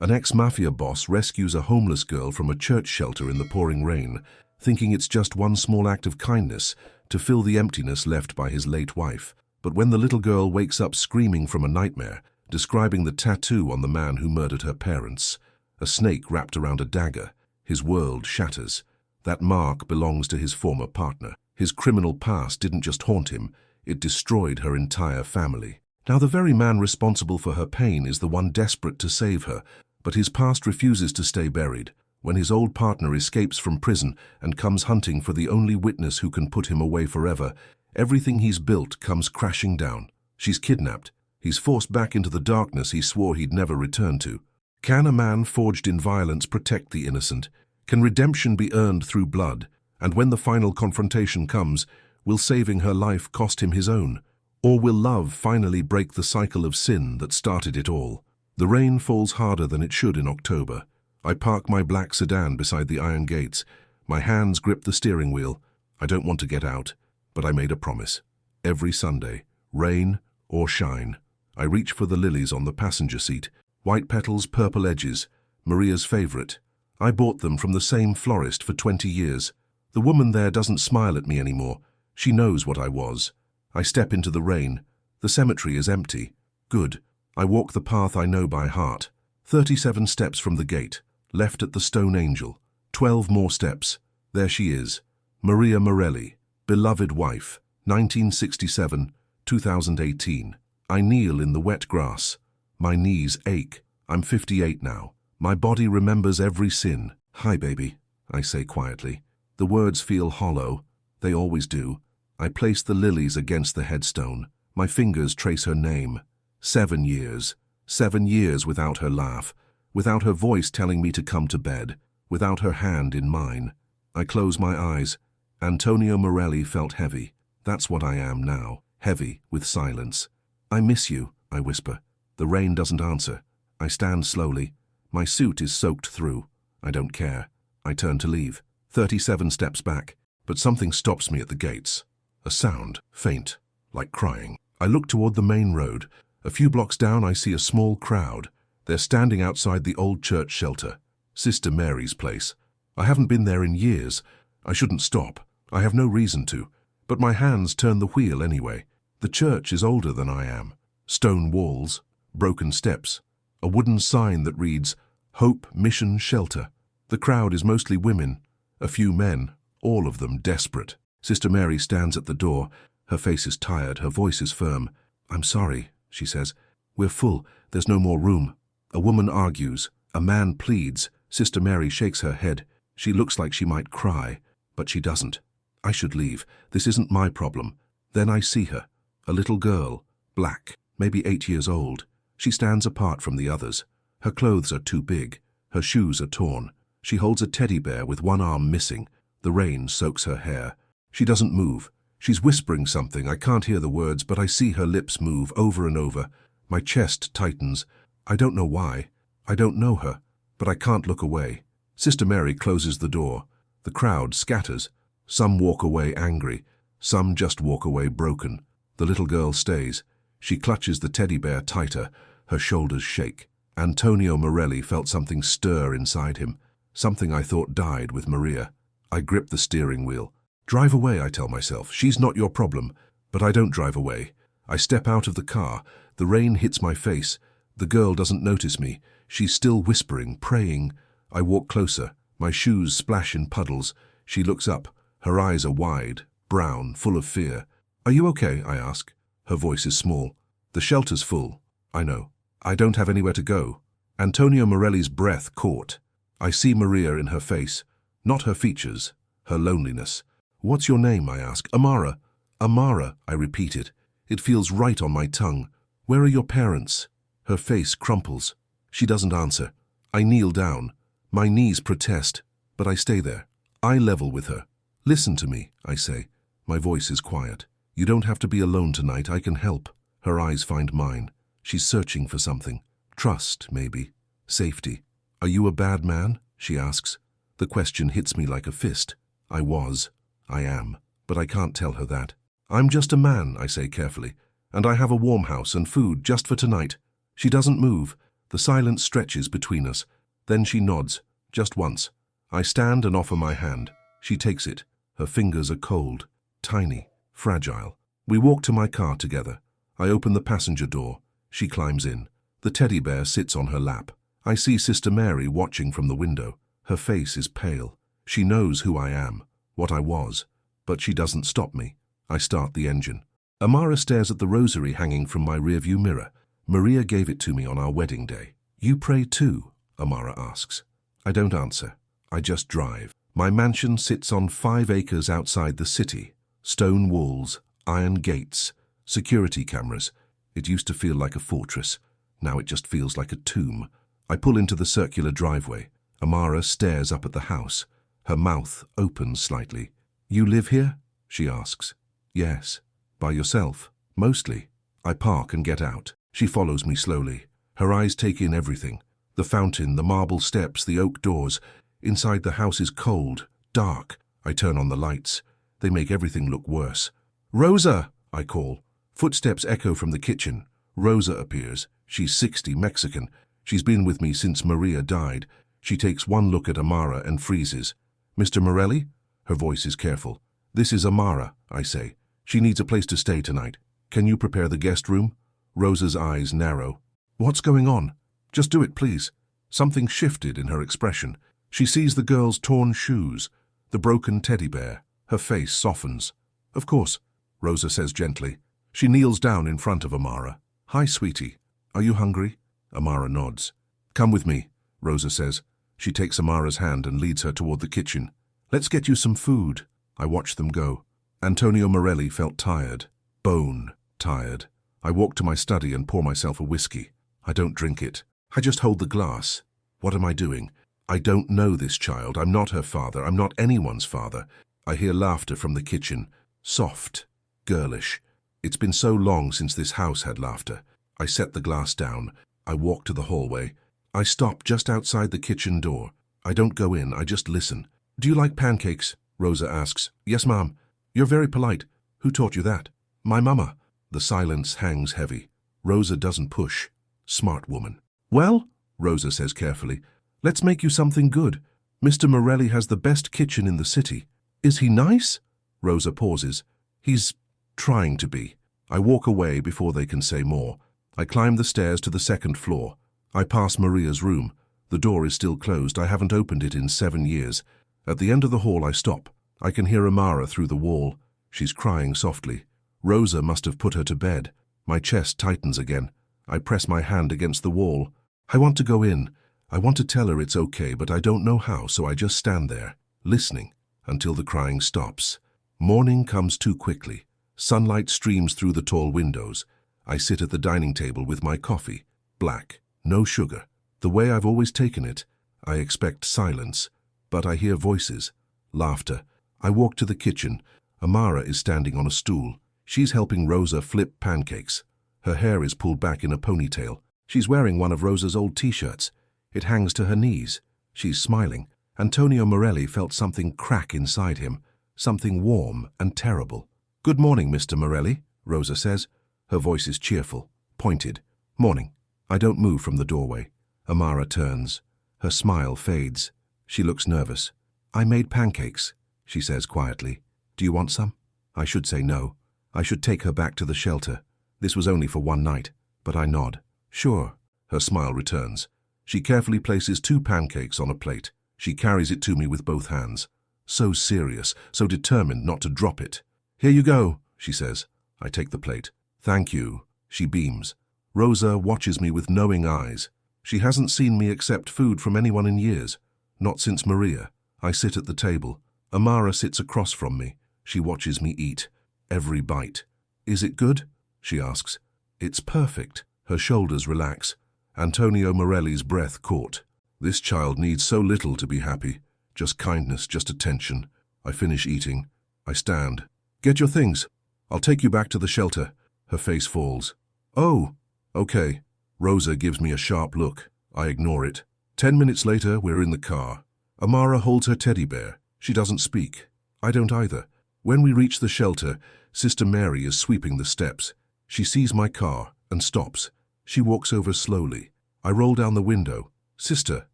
An ex-mafia boss rescues a homeless girl from a church shelter in the pouring rain, thinking it's just one small act of kindness to fill the emptiness left by his late wife. But when the little girl wakes up screaming from a nightmare, describing the tattoo on the man who murdered her parents, a snake wrapped around a dagger, his world shatters. That mark belongs to his former partner. His criminal past didn't just haunt him, it destroyed her entire family. Now the very man responsible for her pain is the one desperate to save her, but his past refuses to stay buried. When his old partner escapes from prison and comes hunting for the only witness who can put him away forever, everything he's built comes crashing down. She's kidnapped. He's forced back into the darkness he swore he'd never return to. Can a man forged in violence protect the innocent? Can redemption be earned through blood? And when the final confrontation comes, will saving her life cost him his own? Or will love finally break the cycle of sin that started it all? The rain falls harder than it should in October. I park my black sedan beside the iron gates. My hands grip the steering wheel. I don't want to get out, but I made a promise. Every Sunday, rain or shine, I reach for the lilies on the passenger seat. White petals, purple edges, Maria's favorite. I bought them from the same florist for 20 years. The woman there doesn't smile at me anymore. She knows what I was. I step into the rain. The cemetery is empty. Good. I walk the path I know by heart. 37 steps from the gate, left at the Stone Angel. 12 more steps. There she is. Maria Morelli, beloved wife, 1967, 2018. I kneel in the wet grass. My knees ache. I'm 58 now. My body remembers every sin. Hi, baby, I say quietly. The words feel hollow. They always do. I place the lilies against the headstone. My fingers trace her name. 7 years. 7 years without her laugh, without her voice telling me to come to bed, without her hand in mine. I close my eyes. Antonio Morelli felt heavy. That's what I am now, heavy with silence. I miss you, I whisper. The rain doesn't answer. I stand slowly. My suit is soaked through. I don't care. I turn to leave. 37 steps back, but something stops me at the gates. A sound, faint, like crying. I look toward the main road. A few blocks down I see a small crowd. They're standing outside the old church shelter, Sister Mary's place. I haven't been there in years. I shouldn't stop. I have no reason to. But my hands turn the wheel anyway. The church is older than I am. Stone walls, broken steps, a wooden sign that reads, Hope Mission Shelter. The crowd is mostly women, a few men, all of them desperate. Sister Mary stands at the door. Her face is tired, her voice is firm. I'm sorry, she says. We're full. There's no more room. A woman argues. A man pleads. Sister Mary shakes her head. She looks like she might cry, but she doesn't. I should leave. This isn't my problem. Then I see her. A little girl, black, maybe 8 years old. She stands apart from the others. Her clothes are too big. Her shoes are torn. She holds a teddy bear with one arm missing. The rain soaks her hair. She doesn't move. She's whispering something. I can't hear the words, but I see her lips move over and over. My chest tightens. I don't know why. I don't know her, but I can't look away. Sister Mary closes the door. The crowd scatters. Some walk away angry. Some just walk away broken. The little girl stays. She clutches the teddy bear tighter. Her shoulders shake. Antonio Morelli felt something stir inside him. Something I thought died with Maria. I grip the steering wheel. Drive away, I tell myself. She's not your problem. But I don't drive away. I step out of the car. The rain hits my face. The girl doesn't notice me. She's still whispering, praying. I walk closer. My shoes splash in puddles. She looks up. Her eyes are wide, brown, full of fear. Are you okay? I ask. Her voice is small. The shelter's full. I know. I don't have anywhere to go. Antonio Morelli's breath caught. I see Maria in her face. Not her features. Her loneliness. What's your name? I ask. Amara. Amara, I repeat it. It feels right on my tongue. Where are your parents? Her face crumples. She doesn't answer. I kneel down. My knees protest, but I stay there. I level with her. Listen to me, I say. My voice is quiet. You don't have to be alone tonight. I can help. Her eyes find mine. She's searching for something. Trust, maybe. Safety. Are you a bad man? She asks. The question hits me like a fist. I was. I am. But I can't tell her that. I'm just a man, I say carefully. And I have a warm house and food just for tonight. She doesn't move. The silence stretches between us. Then she nods, just once. I stand and offer my hand. She takes it. Her fingers are cold, tiny, fragile. We walk to my car together. I open the passenger door. She climbs in. The teddy bear sits on her lap. I see Sister Mary watching from the window. Her face is pale. She knows who I am, what I was. But she doesn't stop me. I start the engine. Amara stares at the rosary hanging from my rearview mirror. Maria gave it to me on our wedding day. You pray too? Amara asks. I don't answer. I just drive. My mansion sits on 5 acres outside the city. Stone walls, iron gates, security cameras. It used to feel like a fortress. Now it just feels like a tomb. I pull into the circular driveway. Amara stares up at the house. Her mouth opens slightly. You live here? She asks. Yes. By yourself? Mostly. I park and get out. She follows me slowly. Her eyes take in everything. The fountain, the marble steps, the oak doors. Inside the house is cold, dark. I turn on the lights. They make everything look worse. Rosa! I call. Footsteps echo from the kitchen. Rosa appears. She's 60, Mexican. She's been with me since Maria died. She takes one look at Amara and freezes. Mr. Morelli? Her voice is careful. This is Amara, I say. She needs a place to stay tonight. Can you prepare the guest room? Rosa's eyes narrow. What's going on? Just do it, please. Something shifted in her expression. She sees the girl's torn shoes, the broken teddy bear. Her face softens. Of course, Rosa says gently. She kneels down in front of Amara. Hi, sweetie. Are you hungry? Amara nods. Come with me, Rosa says. She takes Amara's hand and leads her toward the kitchen. Let's get you some food. I watch them go. Antonio Morelli felt tired. Bone tired. I walk to my study and pour myself a whiskey. I don't drink it. I just hold the glass. What am I doing? I don't know this child. I'm not her father. I'm not anyone's father. I hear laughter from the kitchen. Soft. Girlish. It's been so long since this house had laughter. I set the glass down. I walk to the hallway. I stop just outside the kitchen door. I don't go in. I just listen. Do you like pancakes? Rosa asks. Yes, Mom. You're very polite. Who taught you that? My mama. The silence hangs heavy. Rosa doesn't push. Smart woman. Well, Rosa says carefully, let's make you something good. Mr. Morelli has the best kitchen in the city. Is he nice? Rosa pauses. He's trying to be. I walk away before they can say more. I climb the stairs to the 2nd floor. I pass Maria's room. The door is still closed. I haven't opened it in 7 years. At the end of the hall, I stop. I can hear Amara through the wall. She's crying softly. Rosa must have put her to bed. My chest tightens again. I press my hand against the wall. I want to go in. I want to tell her it's okay, but I don't know how, so I just stand there, listening, until the crying stops. Morning comes too quickly. Sunlight streams through the tall windows. I sit at the dining table with my coffee. Black. No sugar. The way I've always taken it. I expect silence. But I hear voices. Laughter. I walk to the kitchen. Amara is standing on a stool. She's helping Rosa flip pancakes. Her hair is pulled back in a ponytail. She's wearing one of Rosa's old t-shirts. It hangs to her knees. She's smiling. Antonio Morelli felt something crack inside him. Something warm and terrible. Good morning, Mr. Morelli, Rosa says. Her voice is cheerful, pointed. Morning. I don't move from the doorway. Amara turns. Her smile fades. She looks nervous. I made pancakes, she says quietly. Do you want some? I should say no. I should take her back to the shelter. This was only for one night, but I nod. Sure. Her smile returns. She carefully places 2 pancakes on a plate. She carries it to me with both hands. So serious, so determined not to drop it. Here you go, she says. I take the plate. Thank you. She beams. Rosa watches me with knowing eyes. She hasn't seen me accept food from anyone in years. Not since Maria. I sit at the table. Amara sits across from me. She watches me eat. Every bite. Is it good? She asks. It's perfect. Her shoulders relax. Antonio Morelli's breath caught. This child needs so little to be happy. Just kindness, just attention. I finish eating. I stand. Get your things. I'll take you back to the shelter. Her face falls. Oh, okay. Rosa gives me a sharp look. I ignore it. 10 minutes later, we're in the car. Amara holds her teddy bear. She doesn't speak. I don't either. When we reach the shelter, Sister Mary is sweeping the steps. She sees my car and stops. She walks over slowly. I roll down the window. Sister,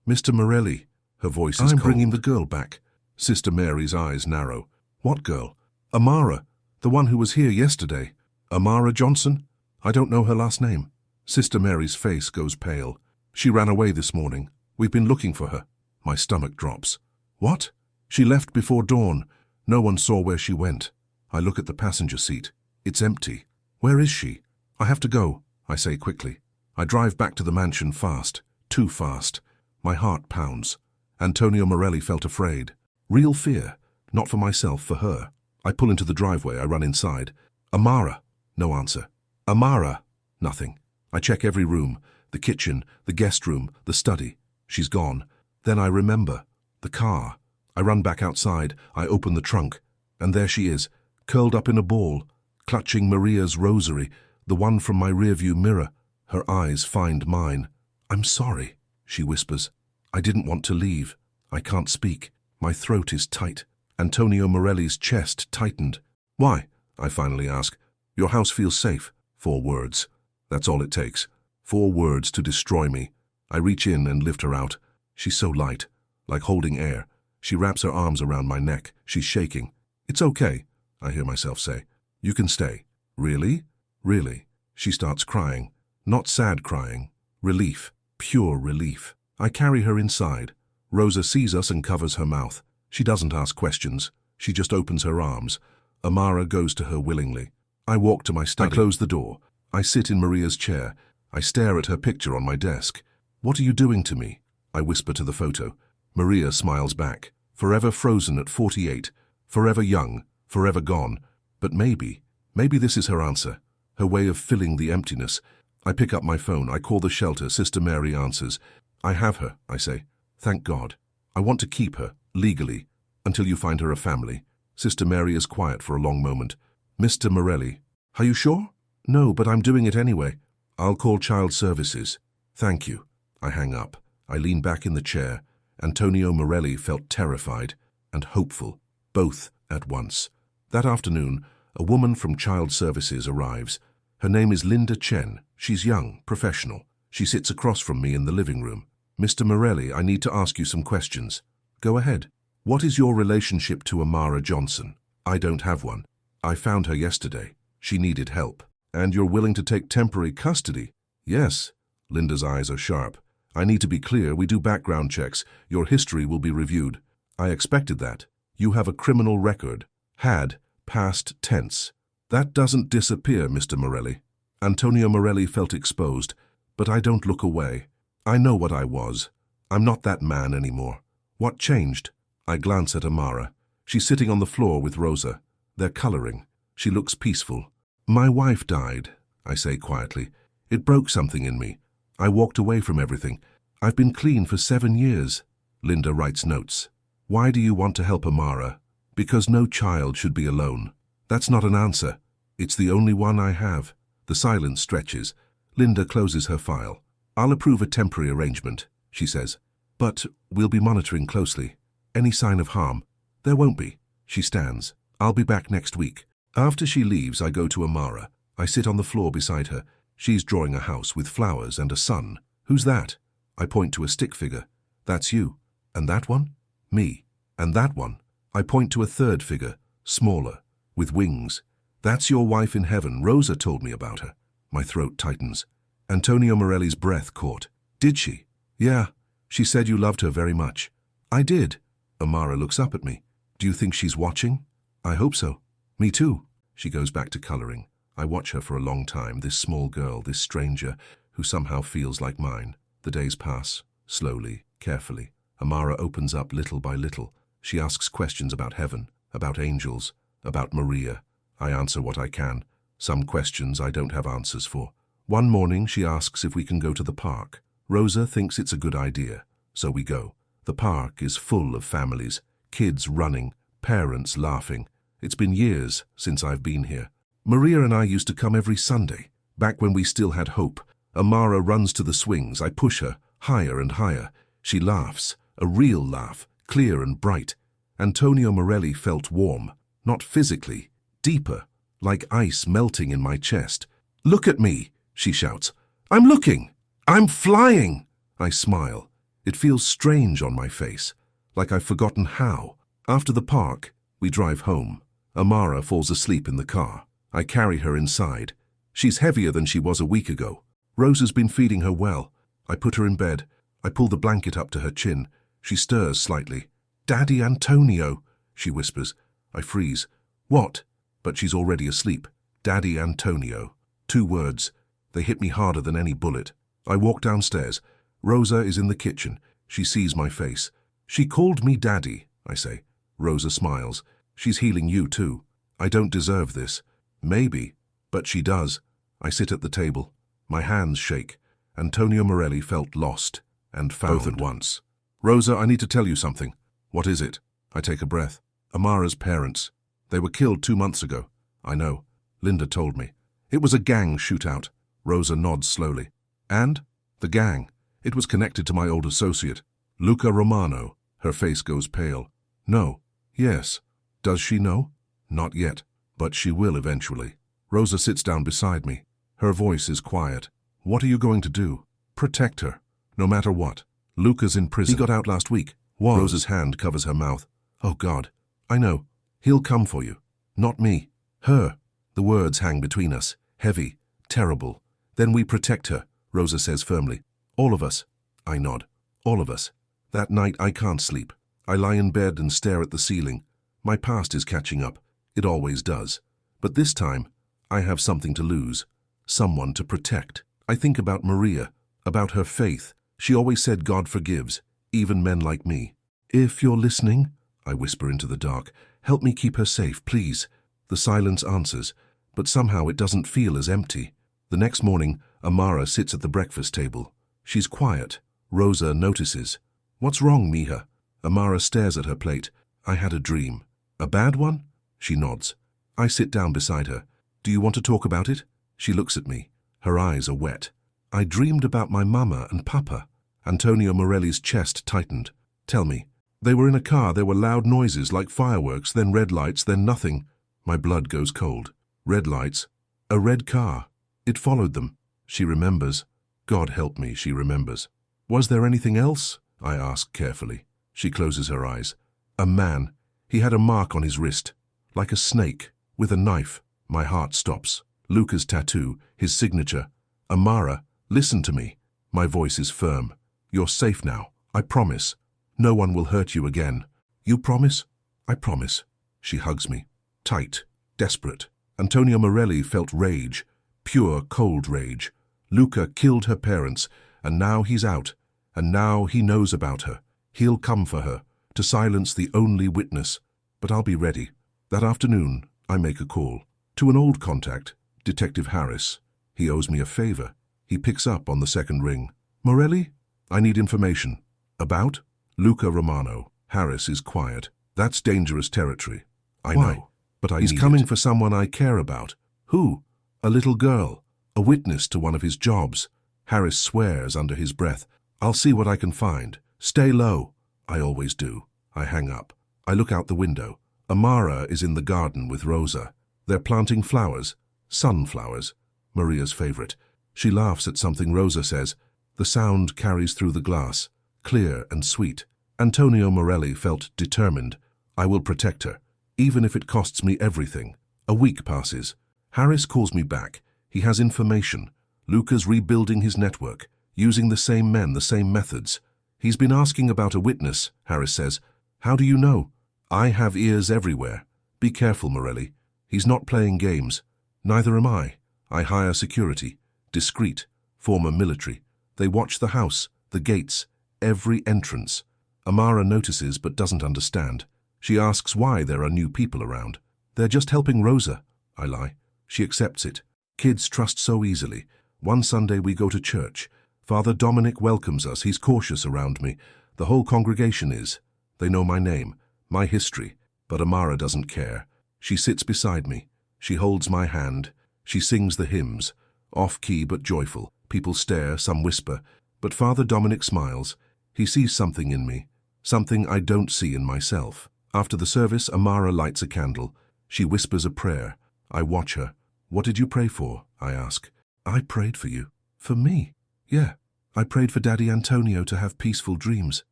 Mr. Morelli. Her voice is cold. I'm bringing the girl back. Sister Mary's eyes narrow. What girl? Amara, the one who was here yesterday. Amara Johnson? I don't know her last name. Sister Mary's face goes pale. She ran away this morning. We've been looking for her. My stomach drops. What? She left before dawn. No one saw where she went. I look at the passenger seat. It's empty. Where is she? I have to go, I say quickly. I drive back to the mansion fast. Too fast. My heart pounds. Antonio Morelli felt afraid. Real fear. Not for myself, for her. I pull into the driveway. I run inside. Amara. No answer. Amara. Nothing. I check every room. The kitchen, the guest room, the study. She's gone. Then I remember. The car. I run back outside. I open the trunk. And there she is, curled up in a ball, clutching Maria's rosary, the one from my rearview mirror. Her eyes find mine. I'm sorry, she whispers. I didn't want to leave. I can't speak. My throat is tight. Antonio Morelli's chest tightened. Why? I finally ask. Your house feels safe. 4 words. That's all it takes. 4 words to destroy me. I reach in and lift her out. She's so light, like holding air. She wraps her arms around my neck. She's shaking. It's okay, I hear myself say. You can stay. Really? Really? She starts crying. Not sad crying. Relief. Pure relief. I carry her inside. Rosa sees us and covers her mouth. She doesn't ask questions. She just opens her arms. Amara goes to her willingly. I walk to my study. I close the door. I sit in Maria's chair. I stare at her picture on my desk. What are you doing to me? I whisper to the photo. Maria smiles back. Forever frozen at 48. Forever young. Forever gone. But maybe this is her answer. Her way of filling the emptiness. I pick up my phone. I call the shelter. Sister Mary answers. I have her, I say. Thank God. I want to keep her, legally, until you find her a family. Sister Mary is quiet for a long moment. Mr. Morelli. Are you sure? No, but I'm doing it anyway. I'll call child services. Thank you. I hang up. I lean back in the chair. Antonio Morelli felt terrified and hopeful, both at once. That afternoon, a woman from child services arrives. Her name is Linda Chen. She's young, professional. She sits across from me in the living room. Mr. Morelli, I need to ask you some questions. Go ahead. What is your relationship to Amara Johnson? I don't have one. I found her yesterday. She needed help. And you're willing to take temporary custody? Yes. Linda's eyes are sharp. I need to be clear. We do background checks. Your history will be reviewed. I expected that. You have a criminal record. Had. Past tense. That doesn't disappear, Mr. Morelli. Antonio Morelli felt exposed, but I don't look away. I know what I was. I'm not that man anymore. What changed? I glance at Amara. She's sitting on the floor with Rosa. They're coloring. She looks peaceful. My wife died, I say quietly. It broke something in me. I walked away from everything. I've been clean for 7 years. Linda writes notes. Why do you want to help Amara? Because no child should be alone. That's not an answer. It's the only one I have. The silence stretches. Linda closes her file. I'll approve a temporary arrangement, she says. But we'll be monitoring closely. Any sign of harm? There won't be. She stands. I'll be back next week. After she leaves, I go to Amara. I sit on the floor beside her. She's drawing a house with flowers and a sun. Who's that? I point to a stick figure. That's you. And that one? Me. And that one? I point to a third figure, smaller, with wings. That's your wife in heaven. Rosa told me about her. My throat tightens. Antonio Morelli's breath caught. Did she? Yeah. She said you loved her very much. I did. Amara looks up at me. Do you think she's watching? I hope so. Me too. She goes back to coloring. I watch her for a long time, this small girl, this stranger, who somehow feels like mine. The days pass, slowly, carefully. Amara opens up little by little. She asks questions about heaven, about angels, about Maria. I answer what I can. Some questions I don't have answers for. One morning she asks if we can go to the park. Rosa thinks it's a good idea, so we go. The park is full of families, kids running, parents laughing. It's been years since I've been here. Maria and I used to come every Sunday, back when we still had hope. Amara runs to the swings. I push her, higher and higher. She laughs, a real laugh, clear and bright. Antonio Morelli felt warm, not physically, deeper, like ice melting in my chest. Look at me, she shouts. I'm looking. I'm flying! I smile. It feels strange on my face, like I've forgotten how. After the park, we drive home. Amara falls asleep in the car. I carry her inside. She's heavier than she was a week ago. Rosa's been feeding her well. I put her in bed. I pull the blanket up to her chin. She stirs slightly. "Daddy Antonio," she whispers. I freeze. "What?" But she's already asleep. Daddy Antonio. 2 words. They hit me harder than any bullet. I walk downstairs. Rosa is in the kitchen. She sees my face. "She called me Daddy," I say. Rosa smiles. "She's healing you too. I don't deserve this." "Maybe, but she does." I sit at the table. My hands shake. Antonio Morelli felt lost and found. Both at once. "Rosa, I need to tell you something." "What is it?" I take a breath. "Amara's parents. They were killed 2 months ago." "I know. Linda told me." "It was a gang shootout." Rosa nods slowly. "And?" "The gang. It was connected to my old associate, Luca Romano." Her face goes pale. "No." "Yes." "Does she know?" "Not yet, but she will eventually." Rosa sits down beside me. Her voice is quiet. "What are you going to do?" "Protect her, no matter what. Luca's in prison. He got out last week." Rosa's hand covers her mouth. "Oh God, I know. He'll come for you." "Not me. Her." The words hang between us, heavy, terrible. "Then we protect her," Rosa says firmly. "All of us." I nod. "All of us." That night I can't sleep. I lie in bed and stare at the ceiling. My past is catching up. It always does. But this time, I have something to lose. Someone to protect. I think about Maria, about her faith. She always said God forgives, even men like me. "If you're listening," I whisper into the dark, "help me keep her safe, please." The silence answers, but somehow it doesn't feel as empty. The next morning, Amara sits at the breakfast table. She's quiet. Rosa notices. "What's wrong, Mija?" Amara stares at her plate. "I had a dream." "A bad one?" She nods. I sit down beside her. "Do you want to talk about it?" She looks at me. Her eyes are wet. "I dreamed about my mama and papa." Antonio Morelli's chest tightened. "Tell me." "They were in a car. There were loud noises like fireworks, then red lights, then nothing." My blood goes cold. "Red lights? A red car. It followed them." She remembers. God help me, she remembers. "Was there anything else?" I ask carefully. She closes her eyes. "A man. He had a mark on his wrist, like a snake, with a knife." My heart stops. Luca's tattoo, his signature. "Amara, listen to me." My voice is firm. "You're safe now. I promise. No one will hurt you again." "You promise?" "I promise." She hugs me. Tight, desperate. Antonio Morelli felt rage, pure, cold rage. Luca killed her parents, and now he's out, and now he knows about her. He'll come for her, to silence the only witness. But I'll be ready. That afternoon, I make a call. To an old contact, Detective Harris. He owes me a favor. He picks up on the second ring. "Morelli? I need information." "About?" "Luca Romano." Harris is quiet. "That's dangerous territory." "I know, but He's coming for someone I care about." "Who?" "A little girl. A witness to one of his jobs." Harris swears under his breath. "I'll see what I can find. Stay low." I always do. I hang up. I look out the window. Amara is in the garden with Rosa. They're planting flowers. Sunflowers. Maria's favorite. She laughs at something Rosa says. The sound carries through the glass, clear and sweet. Antonio Morelli felt determined. I will protect her, even if it costs me everything. A week passes. Harris calls me back. He has information. Luca's rebuilding his network, using the same men, the same methods. He's been asking about a witness, Harris says. "How do you know?" "I have ears everywhere. Be careful, Morelli. He's not playing games. Neither am I. I hire security. Discreet. Former military. They watch the house, the gates, every entrance." Amara notices but doesn't understand. She asks why there are new people around. "They're just helping Rosa." I lie. She accepts it. Kids trust so easily. One Sunday we go to church. Father Dominic welcomes us. He's cautious around me. The whole congregation is. They know my name, my history, but Amara doesn't care. She sits beside me. She holds my hand. She sings the hymns, off-key but joyful. People stare, some whisper, but Father Dominic smiles. He sees something in me, something I don't see in myself. After the service, Amara lights a candle. She whispers a prayer. I watch her. "What did you pray for?" I ask. "I prayed for you." "For me?" "Yeah." I prayed for Daddy Antonio to have peaceful dreams.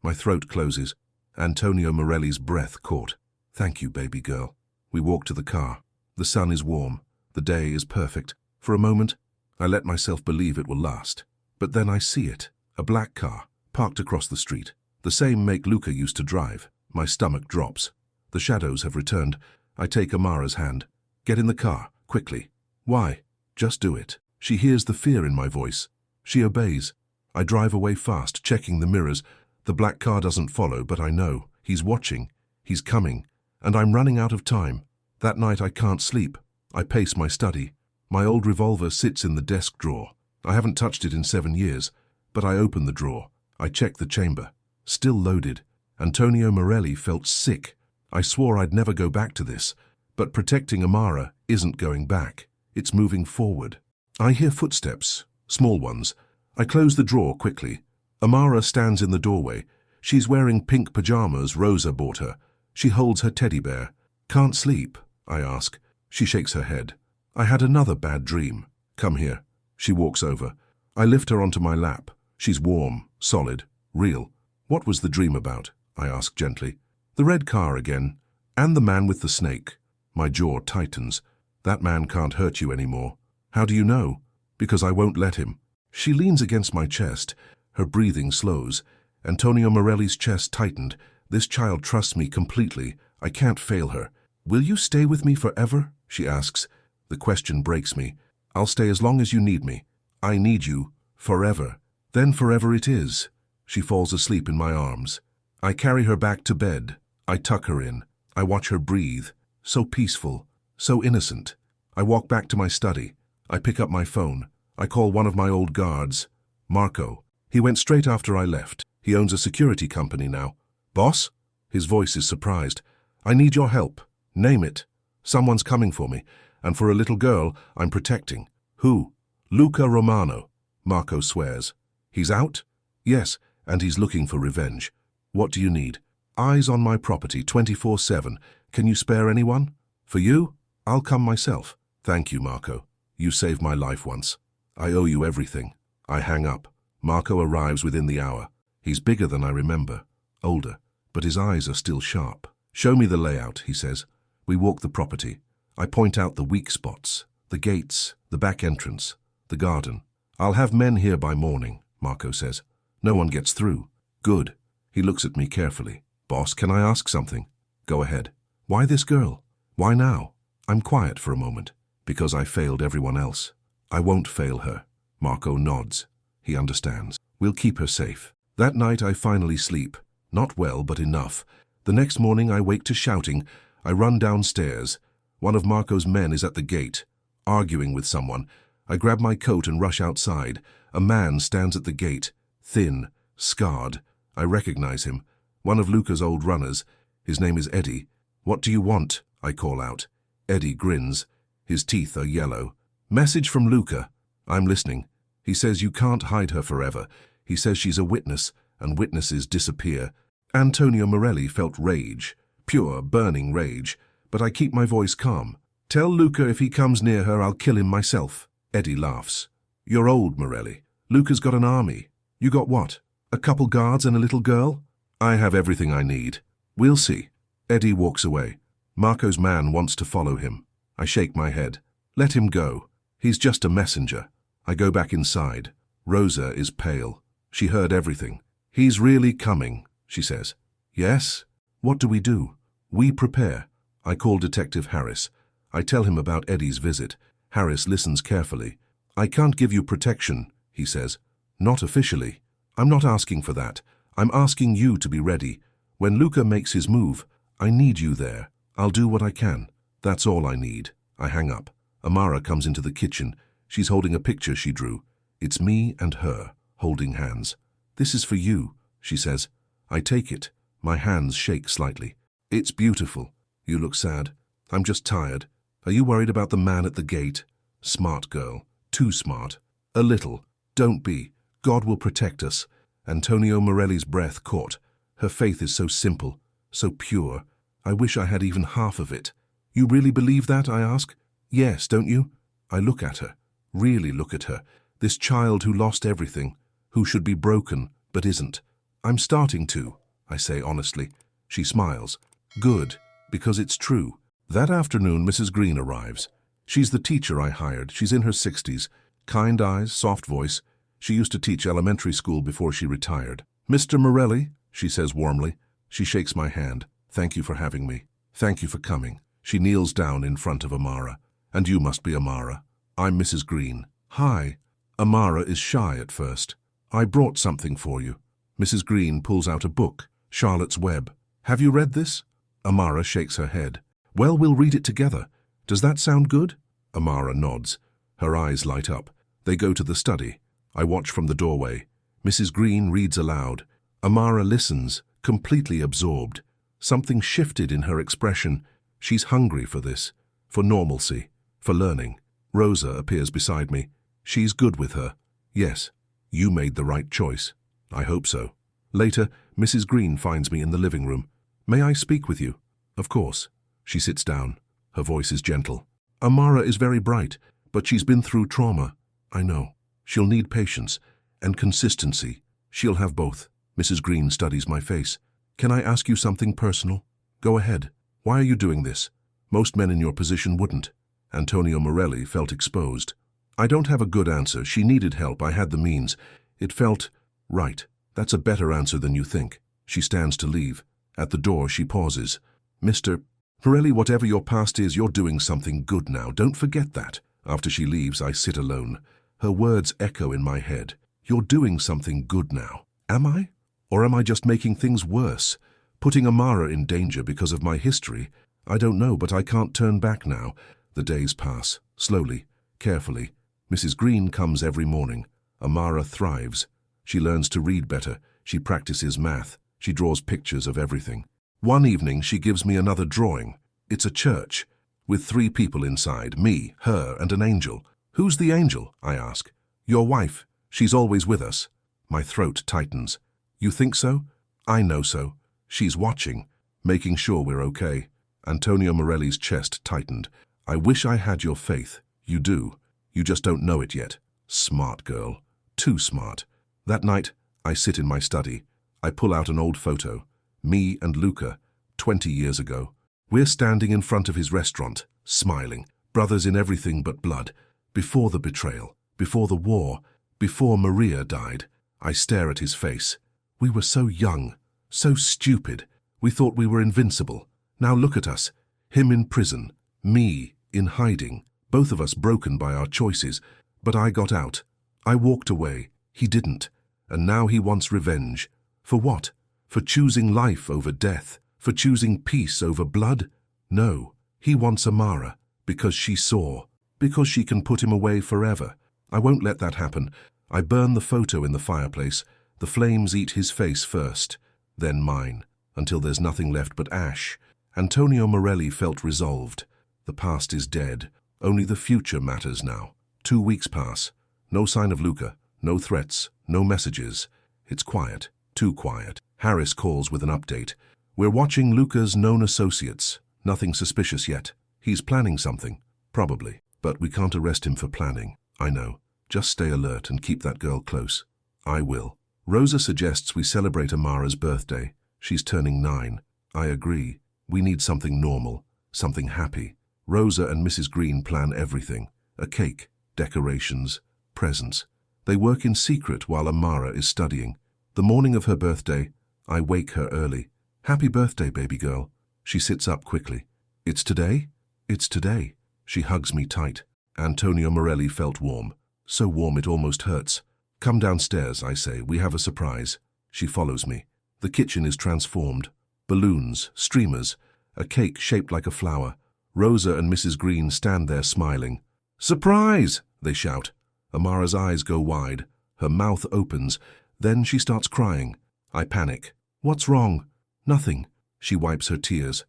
My throat closes. Antonio Morelli's breath caught. Thank you, baby girl. We walk to the car. The sun is warm. The day is perfect. For a moment, I let myself believe it will last. But then I see it. A black car, parked across the street. The same make Luca used to drive. My stomach drops. The shadows have returned. I take Amara's hand. Get in the car, quickly. Why? Just do it. She hears the fear in my voice. She obeys. I drive away fast, checking the mirrors. The black car doesn't follow, but I know. He's watching. He's coming. And I'm running out of time. That night I can't sleep. I pace my study. My old revolver sits in the desk drawer. I haven't touched it in 7 years, but I open the drawer. I check the chamber. Still loaded. Antonio Morelli felt sick. I swore I'd never go back to this, but protecting Amara isn't going back. It's moving forward. I hear footsteps, small ones. I close the drawer quickly. Amara stands in the doorway. She's wearing pink pajamas Rosa bought her. She holds her teddy bear. Can't sleep? I ask. She shakes her head. I had another bad dream. Come here. She walks over. I lift her onto my lap. She's warm, solid, real. What was the dream about? I ask gently. The red car again, and the man with the snake. My jaw tightens. That man can't hurt you anymore. How do you know? Because I won't let him. She leans against my chest. Her breathing slows. Antonio Morelli's chest tightened. This child trusts me completely. I can't fail her. Will you stay with me forever? She asks. The question breaks me. I'll stay as long as you need me. I need you. Forever. Then forever it is. She falls asleep in my arms. I carry her back to bed. I tuck her in. I watch her breathe. So peaceful. So innocent. I walk back to my study. I pick up my phone. I call one of my old guards. Marco. He went straight after I left. He owns a security company now. Boss? His voice is surprised. I need your help. Name it. Someone's coming for me. And for a little girl, I'm protecting. Who? Luca Romano. Marco swears. He's out? Yes, and he's looking for revenge. What do you need? Eyes on my property 24/7. Can you spare anyone? For you? I'll come myself. Thank you, Marco. You saved my life once. I owe you everything. I hang up. Marco arrives within the hour. He's bigger than I remember. Older, but his eyes are still sharp. Show me the layout, he says. We walk the property. I point out the weak spots, the gates, the back entrance, the garden. I'll have men here by morning, Marco says. No one gets through. Good. He looks at me carefully. Boss, can I ask something? Go ahead. Why this girl? Why now? I'm quiet for a moment. Because I failed everyone else. I won't fail her. Marco nods. He understands. We'll keep her safe. That night I finally sleep. Not well, but enough. The next morning I wake to shouting. I run downstairs. One of Marco's men is at the gate, arguing with someone. I grab my coat and rush outside. A man stands at the gate, thin, scarred. I recognize him. One of Luca's old runners. His name is Eddie. What do you want? I call out. Eddie grins. His teeth are yellow. Message from Luca. I'm listening. He says you can't hide her forever. He says she's a witness, and witnesses disappear. Antonio Morelli felt rage. Pure, burning rage. But I keep my voice calm. Tell Luca if he comes near her, I'll kill him myself. Eddie laughs. You're old, Morelli. Luca's got an army. You got what? A couple guards and a little girl? I have everything I need. We'll see. Eddie walks away. Marco's man wants to follow him. I shake my head. Let him go. He's just a messenger. I go back inside. Rosa is pale. She heard everything. He's really coming, she says. Yes? What do we do? We prepare. I call Detective Harris. I tell him about Eddie's visit. Harris listens carefully. I can't give you protection, he says. Not officially. I'm not asking for that. I'm asking you to be ready. When Luca makes his move, I need you there. I'll do what I can. That's all I need. I hang up. Amara comes into the kitchen. She's holding a picture she drew. It's me and her, holding hands. This is for you, she says. I take it. My hands shake slightly. It's beautiful. You look sad. I'm just tired. Are you worried about the man at the gate? Smart girl. Too smart. A little. Don't be. God will protect us. Antonio Morelli's breath caught. Her faith is so simple, so pure. I wish I had even half of it. You really believe that, I ask? Yes, don't you? I look at her. Really look at her. This child who lost everything. who should be broken but isn't. I'm starting to, I say honestly. She smiles. Good, because it's true. That afternoon, Mrs. Green arrives. She's the teacher I hired. She's in her 60s. Kind eyes, soft voice. She used to teach elementary school before she retired. Mr. Morelli, she says warmly. She shakes my hand. Thank you for having me. Thank you for coming. She kneels down in front of Amara. And you must be Amara. I'm Mrs. Green. Hi. Amara is shy at first. I brought something for you. Mrs. Green pulls out a book, Charlotte's Web. Have you read this? Amara shakes her head. Well, we'll read it together. Does that sound good? Amara nods. Her eyes light up. They go to the study. I watch from the doorway. Mrs. Green reads aloud. Amara listens, completely absorbed. Something shifted in her expression. She's hungry for this, for normalcy, for learning. Rosa appears beside me. She's good with her. Yes, you made the right choice. I hope so. Later, Mrs. Green finds me in the living room. May I speak with you? Of course. She sits down. Her voice is gentle. Amara is very bright, but she's been through trauma. I know. She'll need patience and consistency. She'll have both. Mrs. Green studies my face. Can I ask you something personal? Go ahead. Why are you doing this? Most men in your position wouldn't. Antonio Morelli felt exposed. I don't have a good answer. She needed help. I had the means. It felt right. That's a better answer than you think. She stands to leave. At the door, she pauses. Mr. Morelli, whatever your past is, you're doing something good now. Don't forget that. After she leaves, I sit alone. Her words echo in my head. You're doing something good now. Am I? Or am I just making things worse? Putting Amara in danger because of my history? I don't know, but I can't turn back now. The days pass, slowly, carefully. Mrs. Green comes every morning. Amara thrives. She learns to read better. She practices math. She draws pictures of everything. One evening, she gives me another drawing. It's a church, with 3 people inside, me, her, and an angel. Who's the angel? I ask. Your wife. She's always with us. My throat tightens. You think so? I know so. She's watching, making sure we're okay. Antonio Morelli's chest tightened. I wish I had your faith. You do. You just don't know it yet. Smart girl. Too smart. That night, I sit in my study. I pull out an old photo. Me and Luca, 20 years ago. We're standing in front of his restaurant, smiling. Brothers in everything but blood. Before the betrayal. Before the war. Before Maria died. I stare at his face. We were so young. So stupid. We thought we were invincible. Now look at us. Him in prison. Me in hiding. Both of us broken by our choices. But I got out. I walked away. He didn't. And now he wants revenge. For what? For choosing life over death? For choosing peace over blood? No. He wants Amara. Because she saw. Because she can put him away forever. I won't let that happen. I burn the photo in the fireplace. The flames eat his face first. Then mine. Until there's nothing left but ash. Antonio Morelli felt resolved. The past is dead. Only the future matters now. 2 weeks pass. No sign of Luca. No threats. No messages. It's quiet. Too quiet. Harris calls with an update. We're watching Luca's known associates. Nothing suspicious yet. He's planning something. Probably. But we can't arrest him for planning. I know. Just stay alert and keep that girl close. I will. Rosa suggests we celebrate Amara's birthday. She's turning 9. I agree. We need something normal. Something happy. Rosa and Mrs. Green plan everything. A cake, decorations, presents. They work in secret while Amara is studying. The morning of her birthday, I wake her early. Happy birthday, baby girl. She sits up quickly. It's today? It's today. She hugs me tight. Antonio Morelli felt warm. So warm it almost hurts. Come downstairs, I say. We have a surprise. She follows me. The kitchen is transformed. Balloons, streamers, a cake shaped like a flower. Rosa and Mrs. Green stand there smiling. Surprise! They shout. Amara's eyes go wide. Her mouth opens. Then she starts crying. I panic. What's wrong? Nothing. She wipes her tears.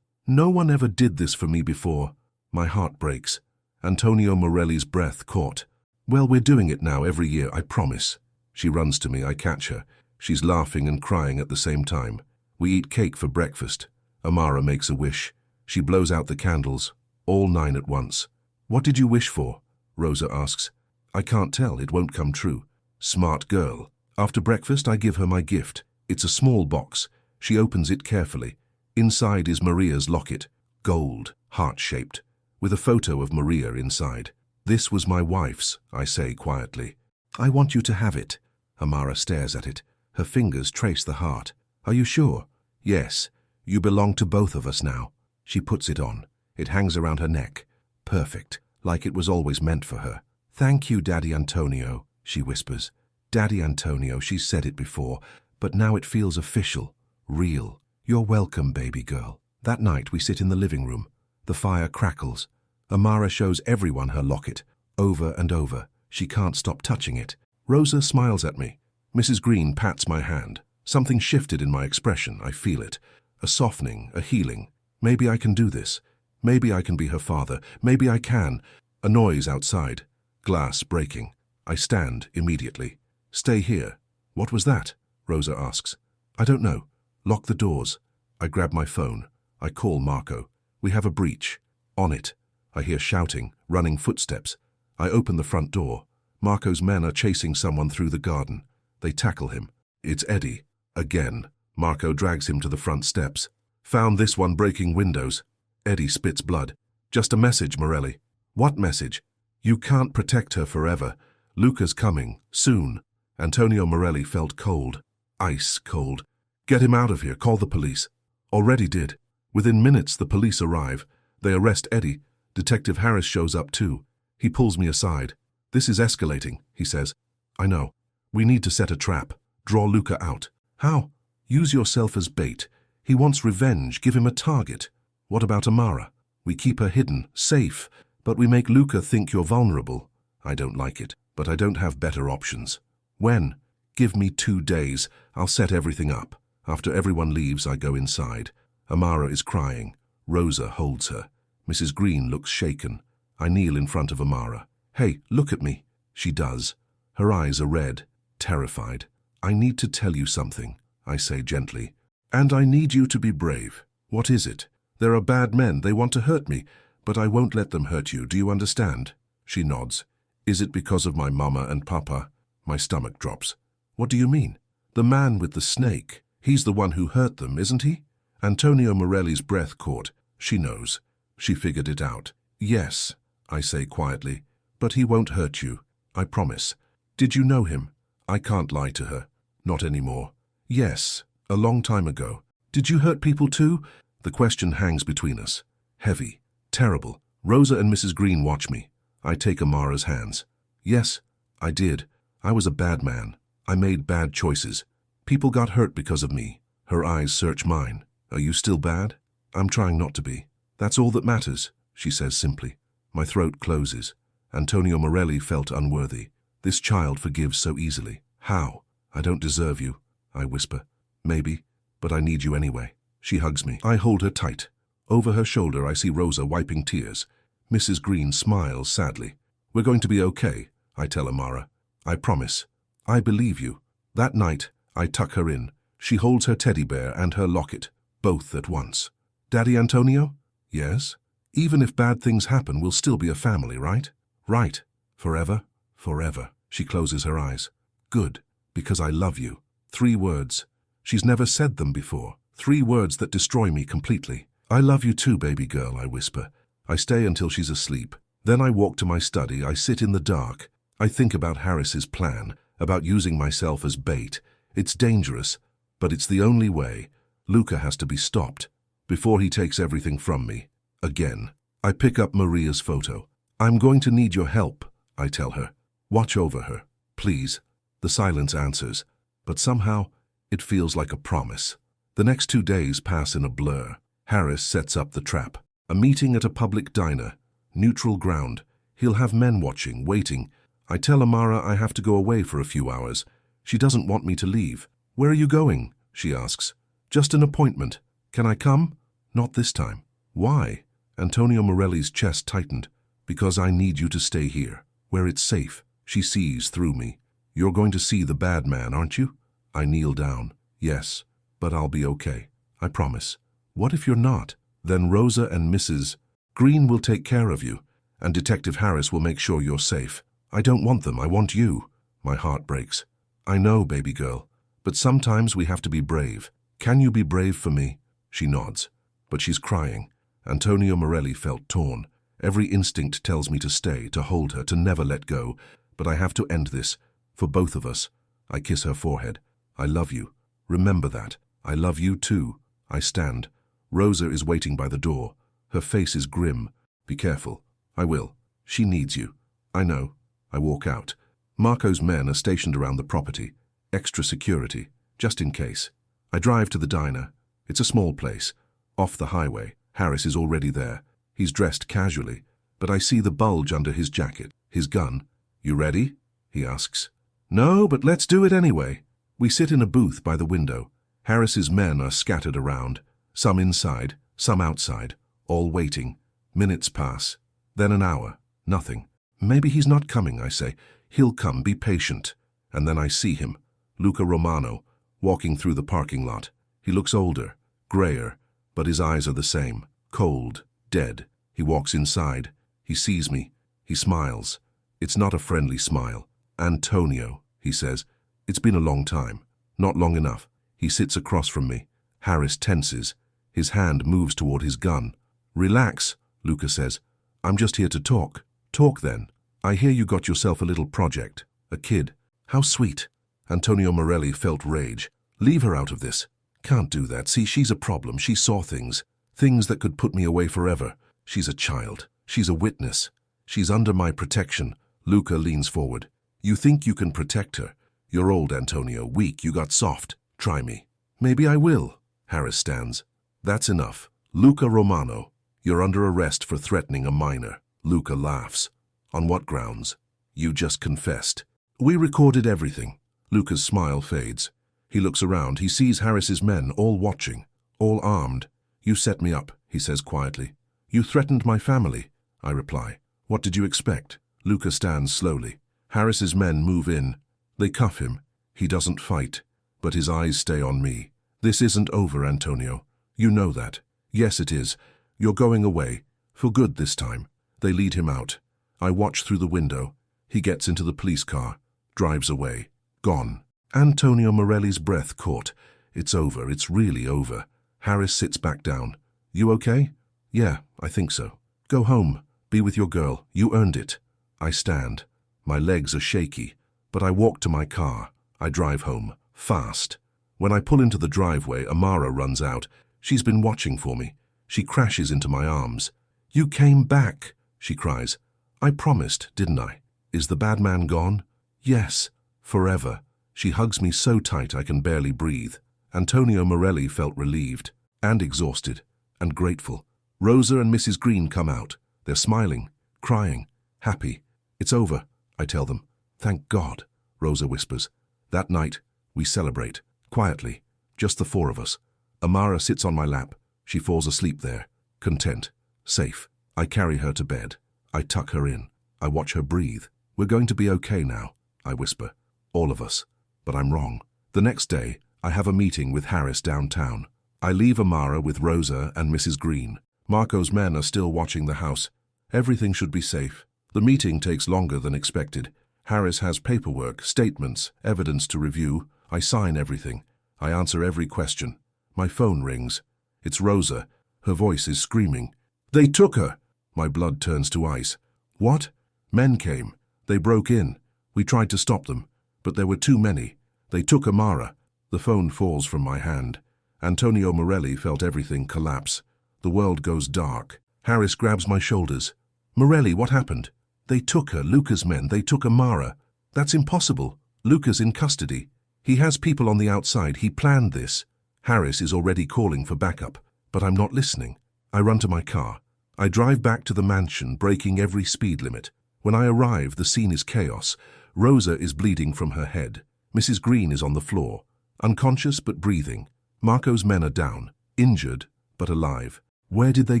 No one ever did this for me before. My heart breaks. Antonio Morelli's breath caught. Well, we're doing it now every year, I promise. She runs to me. I catch her. She's laughing and crying at the same time. We eat cake for breakfast. Amara makes a wish. She blows out the candles, all 9 at once. What did you wish for? Rosa asks. I can't tell. It won't come true. Smart girl. After breakfast, I give her my gift. It's a small box. She opens it carefully. Inside is Maria's locket, gold, heart-shaped, with a photo of Maria inside. This was my wife's, I say quietly. I want you to have it. Amara stares at it. Her fingers trace the heart. Are you sure? Yes. You belong to both of us now. She puts it on. It hangs around her neck. Perfect, like it was always meant for her. Thank you, Daddy Antonio, she whispers. Daddy Antonio, she's said it before, but now it feels official, real. You're welcome, baby girl. That night we sit in the living room. The fire crackles. Amara shows everyone her locket, over and over. She can't stop touching it. Rosa smiles at me. Mrs. Green pats my hand. Something shifted in my expression, I feel it. A softening, a healing. Maybe I can do this. Maybe I can be her father. Maybe I can. A noise outside. Glass breaking. I stand immediately. Stay here. What was that? Rosa asks. I don't know. Lock the doors. I grab my phone. I call Marco. We have a breach. On it. I hear shouting, running footsteps. I open the front door. Marco's men are chasing someone through the garden. They tackle him. It's Eddie. Again. Marco drags him to the front steps. Found this one breaking windows. Eddie spits blood. Just a message, Morelli. What message? You can't protect her forever. Luca's coming. Soon. Antonio Morelli felt cold. Ice cold. Get him out of here. Call the police. Already did. Within minutes, the police arrive. They arrest Eddie. Detective Harris shows up too. He pulls me aside. This is escalating, he says. I know. We need to set a trap. Draw Luca out. How? Use yourself as bait. He wants revenge. Give him a target. What about Amara? We keep her hidden, safe, but we make Luca think you're vulnerable. I don't like it, but I don't have better options. When? Give me 2 days. I'll set everything up. After everyone leaves, I go inside. Amara is crying. Rosa holds her. Mrs. Green looks shaken. I kneel in front of Amara. Hey, look at me. She does. Her eyes are red, terrified. I need to tell you something, I say gently. And I need you to be brave. What is it? There are bad men. They want to hurt me, but I won't let them hurt you. Do you understand? She nods. Is it because of my mama and papa? My stomach drops. What do you mean? The man with the snake. He's the one who hurt them, isn't he? Antonio Morelli's breath caught. She knows. She figured it out. Yes, I say quietly, but he won't hurt you. I promise. Did you know him? I can't lie to her. Not anymore. Yes, a long time ago. Did you hurt people too? The question hangs between us. Heavy. Terrible. Rosa and Mrs. Green watch me. I take Amara's hands. Yes, I did. I was a bad man. I made bad choices. People got hurt because of me. Her eyes search mine. Are you still bad? I'm trying not to be. That's all that matters, she says simply. My throat closes. Antonio Morelli felt unworthy. This child forgives so easily. How? I don't deserve you, I whisper. Maybe, but I need you anyway. She hugs me. I hold her tight. Over her shoulder, I see Rosa wiping tears. Mrs. Green smiles sadly. We're going to be okay, I tell Amara. I promise. I believe you. That night, I tuck her in. She holds her teddy bear and her locket, both at once. Daddy Antonio? Yes? Even if bad things happen, we'll still be a family, right? Right. Forever? Forever. She closes her eyes. Good, because I love you. 3 words. She's never said them before. 3 words that destroy me completely. I love you too, baby girl, I whisper. I stay until she's asleep. Then I walk to my study. I sit in the dark. I think about Harris's plan, about using myself as bait. It's dangerous, but it's the only way. Luca has to be stopped before he takes everything from me. Again. I pick up Maria's photo. I'm going to need your help, I tell her. Watch over her, please. The silence answers, but somehow it feels like a promise. The next 2 days pass in a blur. Harris sets up the trap. A meeting at a public diner. Neutral ground. He'll have men watching, waiting. I tell Amara I have to go away for a few hours. She doesn't want me to leave. Where are you going? She asks. Just an appointment. Can I come? Not this time. Why? Antonio Morelli's chest tightened. Because I need you to stay here, where it's safe. She sees through me. You're going to see the bad man, aren't you? I kneel down. Yes, but I'll be okay. I promise. What if you're not? Then Rosa and Mrs. Green will take care of you, and Detective Harris will make sure you're safe. I don't want them, I want you. My heart breaks. I know, baby girl, but sometimes we have to be brave. Can you be brave for me? She nods, but she's crying. Antonio Morelli felt torn. Every instinct tells me to stay, to hold her, to never let go. But I have to end this, for both of us. I kiss her forehead. I love you. Remember that. I love you too. I stand. Rosa is waiting by the door. Her face is grim. Be careful. I will. She needs you. I know. I walk out. Marco's men are stationed around the property. Extra security, just in case. I drive to the diner. It's a small place. Off the highway. Harris is already there. He's dressed casually, but I see the bulge under his jacket. His gun. You ready? He asks. No, but let's do it anyway. We sit in a booth by the window. Harris's men are scattered around. Some inside, some outside. All waiting. Minutes pass. Then an hour. Nothing. Maybe he's not coming, I say. He'll come, be patient. And then I see him. Luca Romano, walking through the parking lot. He looks older, grayer, but his eyes are the same. Cold, dead. He walks inside. He sees me. He smiles. It's not a friendly smile. Antonio, he says. It's been a long time. Not long enough. He sits across from me. Harris tenses. His hand moves toward his gun. Relax, Luca says. I'm just here to talk. Talk then. I hear you got yourself a little project. A kid. How sweet. Antonio Morelli felt rage. Leave her out of this. Can't do that. See, she's a problem. She saw things. Things that could put me away forever. She's a child. She's a witness. She's under my protection. Luca leans forward. You think you can protect her? You're old, Antonio. Weak. You got soft. Try me. Maybe I will. Harris stands. That's enough. Luca Romano, you're under arrest for threatening a minor. Luca laughs. On what grounds? You just confessed. We recorded everything. Luca's smile fades. He looks around. He sees Harris's men, all watching, all armed. You set me up, he says quietly. You threatened my family, I reply. What did you expect? Luca stands slowly. Harris's men move in. They cuff him. He doesn't fight, but his eyes stay on me. This isn't over, Antonio. You know that. Yes, it is. You're going away. For good this time. They lead him out. I watch through the window. He gets into the police car, drives away. Gone. Antonio Morelli's breath caught. It's over. It's really over. Harris sits back down. You okay? Yeah, I think so. Go home. Be with your girl. You earned it. I stand. My legs are shaky, but I walk to my car. I drive home. Fast. When I pull into the driveway, Amara runs out. She's been watching for me. She crashes into my arms. You came back, she cries. I promised, didn't I? Is the bad man gone? Yes, forever. She hugs me so tight I can barely breathe. Antonio Morelli felt relieved, and exhausted, and grateful. Rosa and Mrs. Green come out. They're smiling, crying, happy. It's over, I tell them. Thank God, Rosa whispers. That night, we celebrate, quietly, just the four of us. Amara sits on my lap. She falls asleep there, content, safe. I carry her to bed. I tuck her in. I watch her breathe. We're going to be okay now, I whisper. All of us. But I'm wrong. The next day, I have a meeting with Harris downtown. I leave Amara with Rosa and Mrs. Green. Marco's men are still watching the house. Everything should be safe. The meeting takes longer than expected. Harris has paperwork, statements, evidence to review. I sign everything. I answer every question. My phone rings. It's Rosa. Her voice is screaming. They took her! My blood turns to ice. What? Men came. They broke in. We tried to stop them, but there were too many. They took Amara. The phone falls from my hand. Antonio Morelli felt everything collapse. The world goes dark. Harris grabs my shoulders. Morelli, what happened? They took her, Luca's men. They took Amara. That's impossible. Luca's in custody. He has people on the outside. He planned this. Harris is already calling for backup, but I'm not listening. I run to my car. I drive back to the mansion, breaking every speed limit. When I arrive, the scene is chaos. Rosa is bleeding from her head. Mrs. Green is on the floor, unconscious but breathing. Marco's men are down, injured but alive. Where did they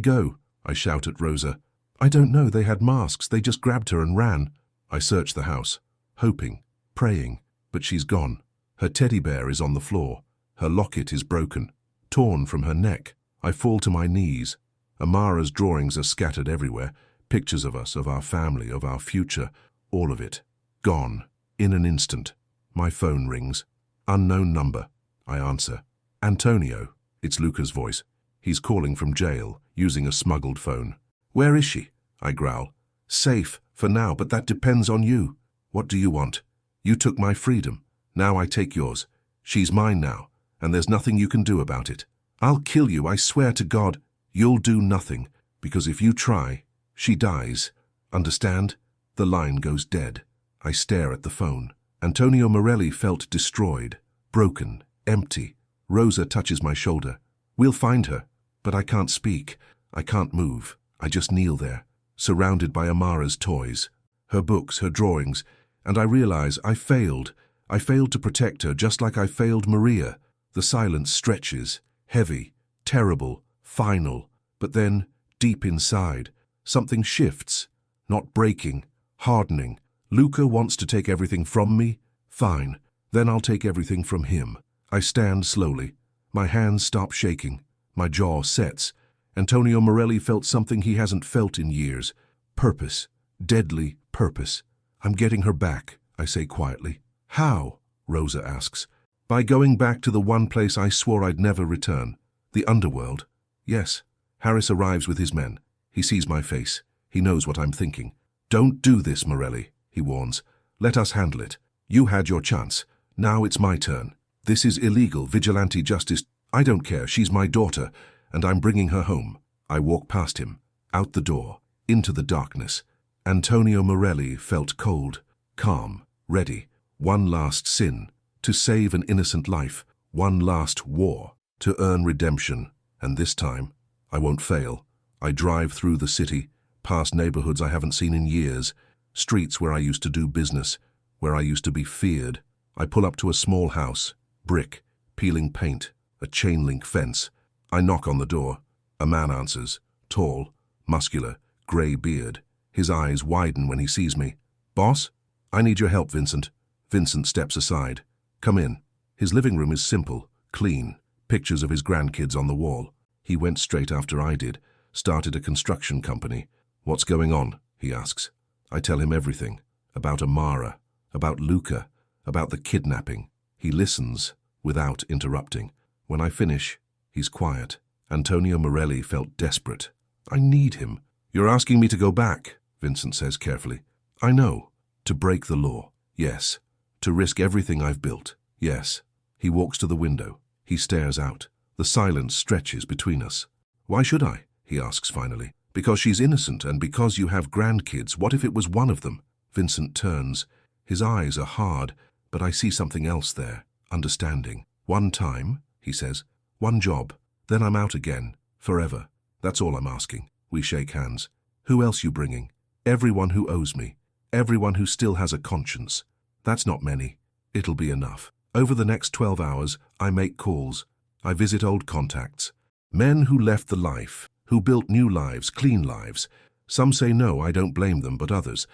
go? I shout at Rosa. I don't know. They had masks. They just grabbed her and ran. I search the house, hoping, praying, but she's gone. Her teddy bear is on the floor. Her locket is broken, torn from her neck. I fall to my knees. Amara's drawings are scattered everywhere. Pictures of us, of our family, of our future. All of it. Gone. In an instant, my phone rings. Unknown number. I answer. Antonio. It's Luca's voice. He's calling from jail, using a smuggled phone. Where is she? I growl. Safe, for now, but that depends on you. What do you want? You took my freedom. Now I take yours. She's mine now, and there's nothing you can do about it. I'll kill you, I swear to God. You'll do nothing, because if you try, she dies. Understand? The line goes dead. I stare at the phone. Antonio Morelli felt destroyed, broken, empty. Rosa touches my shoulder. We'll find her, but I can't speak. I can't move. I just kneel there, surrounded by Amara's toys, her books, her drawings, and I realize I failed. I failed to protect her just like I failed Maria. The silence stretches, heavy, terrible, final. But then, deep inside, something shifts, not breaking, hardening. Luca wants to take everything from me? Fine. Then I'll take everything from him. I stand slowly. My hands stop shaking. My jaw sets. Antonio Morelli felt something he hasn't felt in years. Purpose. Deadly purpose. I'm getting her back, I say quietly. How? Rosa asks. By going back to the one place I swore I'd never return. The underworld. Yes. Harris arrives with his men. He sees my face. He knows what I'm thinking. Don't do this, Morelli, he warns. Let us handle it. You had your chance. Now it's my turn. This is illegal, vigilante justice. I don't care. She's my daughter, and I'm bringing her home. I walk past him, out the door, into the darkness. Antonio Morelli felt cold, calm, ready. One last sin, to save an innocent life. One last war, to earn redemption. And this time, I won't fail. I drive through the city, past neighborhoods I haven't seen in years, streets where I used to do business, where I used to be feared. I pull up to a small house, brick, peeling paint, a chain-link fence. I knock on the door. A man answers, tall, muscular, grey beard. His eyes widen when he sees me. Boss? I need your help, Vincent. Vincent steps aside. Come in. His living room is simple, clean, pictures of his grandkids on the wall. He went straight after I did, started a construction company. What's going on? He asks. I tell him everything. About Amara, about Luca, about the kidnapping. He listens, without interrupting. When I finish, he's quiet. Antonio Morelli felt desperate. I need him. You're asking me to go back, Vincent says carefully. I know. To break the law. Yes. To risk everything I've built. Yes. He walks to the window. He stares out. The silence stretches between us. Why should I? He asks finally. Because she's innocent and because you have grandkids. What if it was one of them? Vincent turns. His eyes are hard, but I see something else there. Understanding. One time, he says. One job. Then I'm out again. Forever. That's all I'm asking. We shake hands. Who else you bringing? Everyone who owes me. Everyone who still has a conscience. That's not many. It'll be enough. Over the next 12 hours, I make calls. I visit old contacts. Men who left the life, who built new lives, clean lives. Some say no, I don't blame them, but others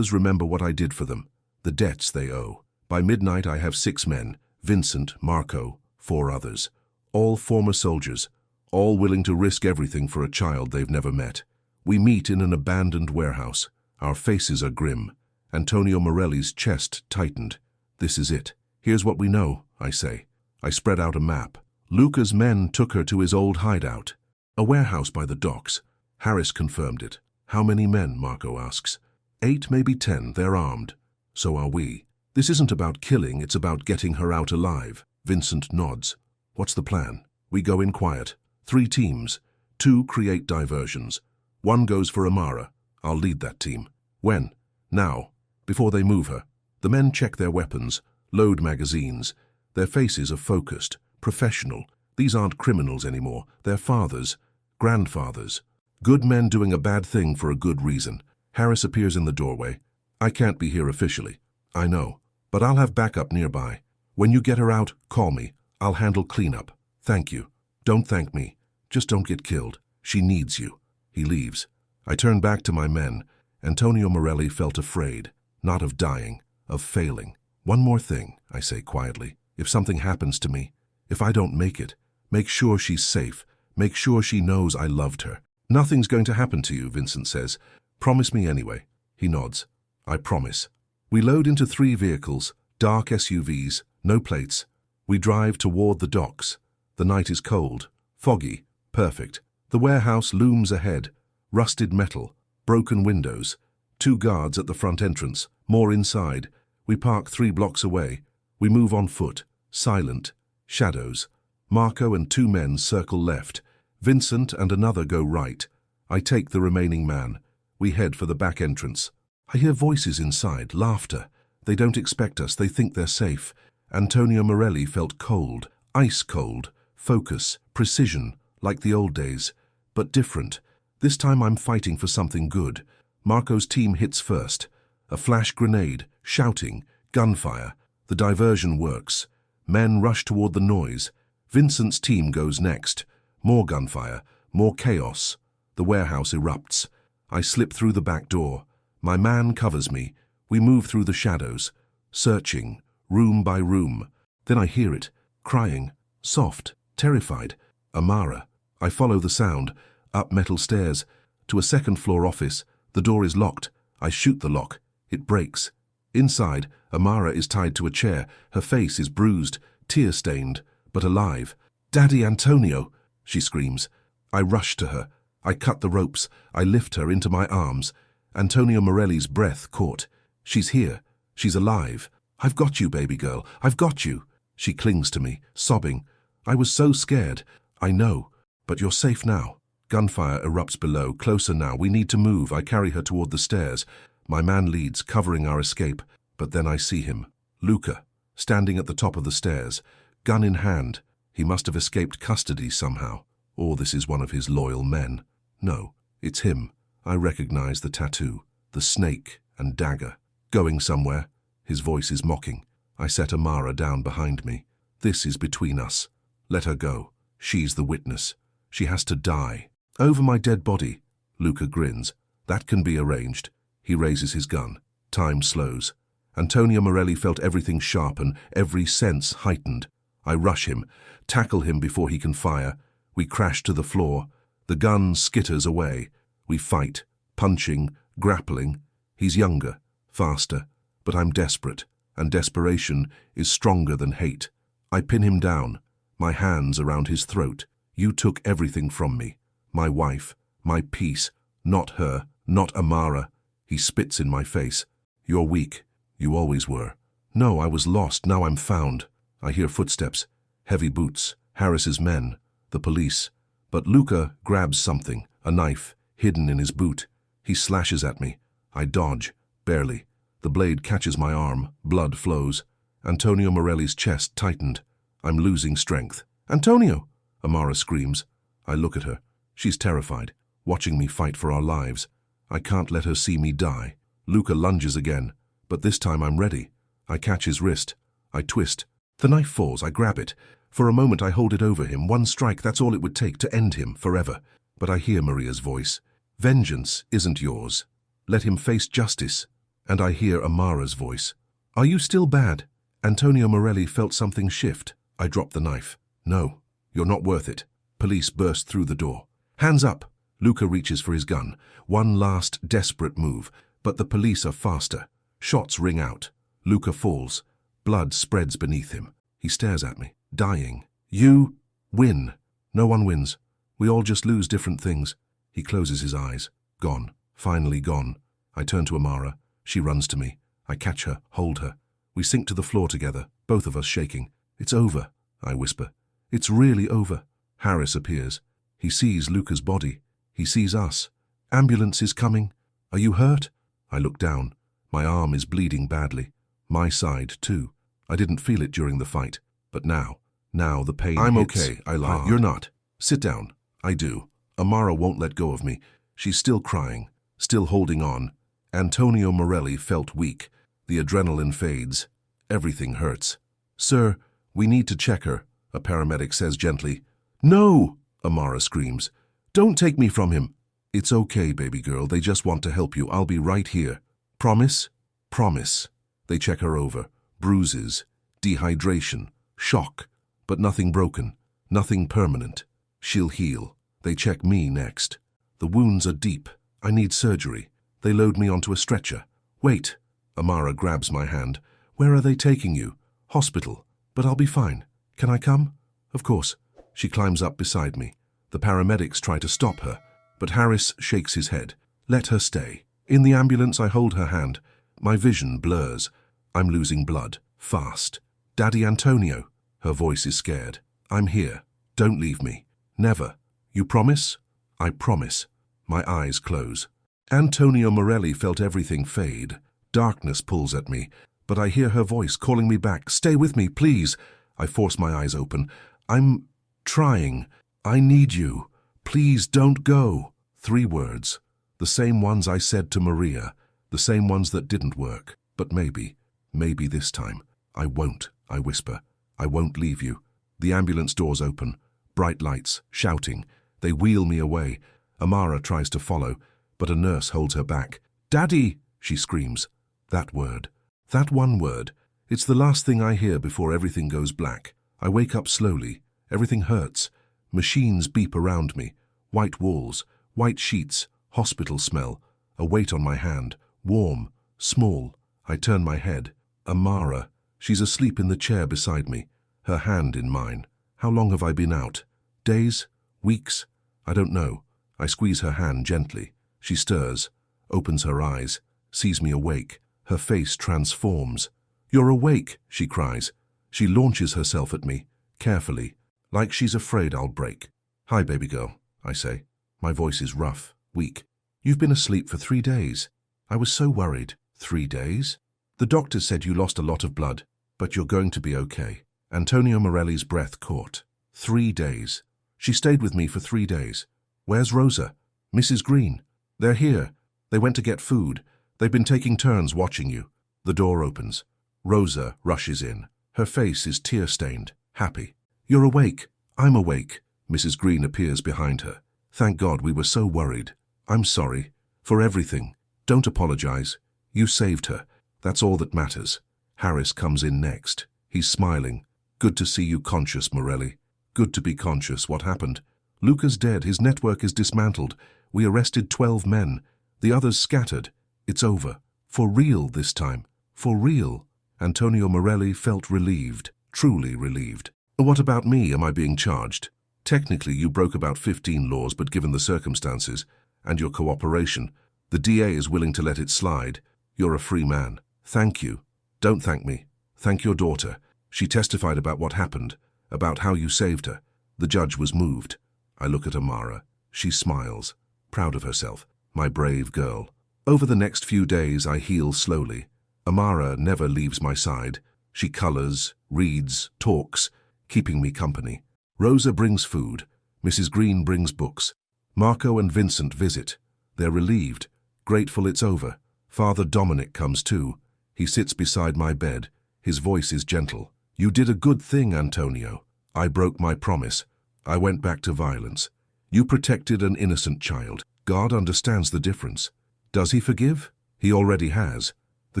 remember what I did for them, the debts they owe. By midnight I have 6 men, Vincent, Marco, 4 others. All former soldiers, all willing to risk everything for a child they've never met. We meet in an abandoned warehouse. Our faces are grim. Antonio Morelli's chest tightened. This is it. Here's what we know, I say. I spread out a map. Luca's men took her to his old hideout. A warehouse by the docks. Harris confirmed it. How many men, Marco asks. 8, maybe 10, they're armed. So are we. This isn't about killing, it's about getting her out alive. Vincent nods. What's the plan? We go in quiet. 3 teams. 2 create diversions. 1 goes for Amara. I'll lead that team. When? Now. Before they move her. The men check their weapons, load magazines. Their faces are focused, professional. These aren't criminals anymore. They're fathers, grandfathers. Good men doing a bad thing for a good reason. Harris appears in the doorway. I can't be here officially. I know. But I'll have backup nearby. When you get her out, call me. I'll handle cleanup. Thank you. Don't thank me. Just don't get killed. She needs you. He leaves. I turn back to my men. Antonio Morelli felt afraid. Not of dying, of failing. One more thing, I say quietly. If something happens to me, if I don't make it, make sure she's safe. Make sure she knows I loved her. Nothing's going to happen to you, Vincent says. Promise me anyway. He nods. I promise. We load into 3 vehicles, dark SUVs, no plates. We drive toward the docks. The night is cold, foggy, perfect. The warehouse looms ahead, rusted metal, broken windows, 2 guards at the front entrance, more inside. We park 3 blocks away. We move on foot, silent, shadows. Marco and 2 men circle left. Vincent and another go right. I take the remaining man. We head for the back entrance. I hear voices inside, laughter. They don't expect us, they think they're safe. Antonio Morelli felt cold, ice cold, focus, precision, like the old days. But different. This time I'm fighting for something good. Marco's team hits first. A flash grenade, shouting, gunfire. The diversion works. Men rush toward the noise. Vincent's team goes next. More gunfire, more chaos. The warehouse erupts. I slip through the back door. My man covers me. We move through the shadows, searching, room by room. Then I hear it, crying, soft, terrified. Amara. I follow the sound, up metal stairs, to a 2nd-floor office. The door is locked. I shoot the lock. It breaks. Inside, Amara is tied to a chair. Her face is bruised, tear-stained, but alive. "Daddy Antonio!" she screams. I rush to her. I cut the ropes. I lift her into my arms. Antonio Morelli's breath caught. "She's here. She's alive. I've got you, baby girl. I've got you." She clings to me, sobbing. "I was so scared." "I know, but you're safe now." Gunfire erupts below, closer now. We need to move. I carry her toward the stairs. My man leads, covering our escape. But then I see him. Luca, standing at the top of the stairs, gun in hand. He must have escaped custody somehow. Or this is one of his loyal men. No, it's him. I recognize the tattoo, the snake and dagger. "Going somewhere?" His voice is mocking. I set Amara down behind me. "This is between us. Let her go. She's the witness. She has to die." "Over my dead body." Luca grins. "That can be arranged." He raises his gun. Time slows. Antonio Morelli felt everything sharpen, every sense heightened. I rush him, tackle him before he can fire. We crash to the floor. The gun skitters away. We fight, punching, grappling. He's younger, faster, but I'm desperate, and desperation is stronger than hate. I pin him down, my hands around his throat. "You took everything from me. My wife, my peace, not her, not Amara." He spits in my face. "You're weak. You always were." "No, I was lost. Now I'm found." I hear footsteps, heavy boots, Harris's men, the police. But Luca grabs something, a knife, hidden in his boot. He slashes at me. I dodge, barely. The blade catches my arm. Blood flows. Antonio Morelli's chest tightened. I'm losing strength. "Antonio!" Amara screams. I look at her. She's terrified, watching me fight for our lives. I can't let her see me die. Luca lunges again, but this time I'm ready. I catch his wrist. I twist. The knife falls. I grab it. For a moment I hold it over him. One strike, that's all it would take to end him forever. But I hear Maria's voice. "Vengeance isn't yours. Let him face justice." And I hear Amara's voice. "Are you still bad?" Antonio Morelli felt something shift. I drop the knife. "No, you're not worth it." Police burst through the door. "Hands up!" Luca reaches for his gun. One last desperate move, but the police are faster. Shots ring out. Luca falls. Blood spreads beneath him. He stares at me, dying. "You win." "No one wins. We all just lose different things." He closes his eyes. Gone. Finally gone. I turn to Amara. She runs to me. I catch her, hold her. We sink to the floor together, both of us shaking. "It's over," I whisper. "It's really over." Harris appears. He sees Luca's body. He sees us. "Ambulance is coming." "Are you hurt?" I look down. My arm is bleeding badly. My side, too. I didn't feel it during the fight, but now the pain "I'm hits okay," I lie. hard. "You're not. Sit down." I do. Amara won't let go of me. She's still crying, still holding on. Antonio Morelli felt weak. The adrenaline fades. Everything hurts. "Sir, we need to check her," a paramedic says gently. "No!" Amara screams. "Don't take me from him." "It's okay, baby girl. They just want to help you. I'll be right here." "Promise?" "Promise." They check her over. Bruises, dehydration, shock, but nothing broken, nothing permanent. She'll heal. They check me next. The wounds are deep. I need surgery. They load me onto a stretcher. "Wait." Amara grabs my hand. Where are they taking you? Hospital. But I'll be fine. Can I come? Of course. She climbs up beside me. The paramedics try to stop her, but Harris shakes his head. Let her stay. In the ambulance, I hold her hand. My vision blurs. I'm losing blood. Fast. Daddy Antonio. Her voice is scared. I'm here. Don't leave me. Never. You promise? I promise. My eyes close. Antonio Morelli felt everything fade. Darkness pulls at me, but I hear her voice calling me back. Stay with me, please. I force my eyes open. I'm trying. I need you. Please don't go. 3 words. The same ones I said to Maria. The same ones that didn't work. But maybe this time. I won't, I whisper. I won't leave you. The ambulance doors open. Bright lights, shouting. They wheel me away. Amara tries to follow, but a nurse holds her back. Daddy, she screams. That word. That one word. It's the last thing I hear before everything goes black. I wake up slowly. Everything hurts. Machines beep around me. White walls, white sheets, hospital smell. A weight on my hand. Warm, small. I turn my head. Amara. She's asleep in the chair beside me. Her hand in mine. How long have I been out? Days? Weeks? I don't know. I squeeze her hand gently. She stirs, opens her eyes, sees me awake. Her face transforms. You're awake, she cries. She launches herself at me, carefully, like she's afraid I'll break. Hi, baby girl, I say. My voice is rough, weak. You've been asleep for 3 days. I was so worried. 3 days? The doctor said you lost a lot of blood, but you're going to be okay. Antonio Morelli's breath caught. 3 days. She stayed with me for 3 days. Where's Rosa? Mrs. Green. They're here. They went to get food. They've been taking turns watching you. The door opens. Rosa rushes in. Her face is tear-stained, happy. You're awake. I'm awake. Mrs. Green appears behind her. Thank God, we were so worried. I'm sorry. For everything. Don't apologize. You saved her. That's all that matters. Harris comes in next. He's smiling. Good to see you conscious, Morelli. Good to be conscious. What happened? Luca's dead. His network is dismantled. We arrested 12 men. The others scattered. It's over. For real this time. For real. Antonio Morelli felt relieved. Truly relieved. What about me? Am I being charged? Technically, you broke about 15 laws, but given the circumstances and your cooperation, the DA is willing to let it slide. You're a free man. Thank you. Don't thank me. Thank your daughter. She testified about what happened, about how you saved her. The judge was moved. I look at Amara. She smiles, proud of herself. My brave girl. Over the next few days, I heal slowly. Amara never leaves my side. She colors, reads, talks, keeping me company. Rosa brings food. Mrs. Green brings books. Marco and Vincent visit. They're relieved, grateful it's over. Father Dominic comes too. He sits beside my bed. His voice is gentle. You did a good thing, Antonio. I broke my promise. I went back to violence. You protected an innocent child. God understands the difference. Does he forgive? He already has. The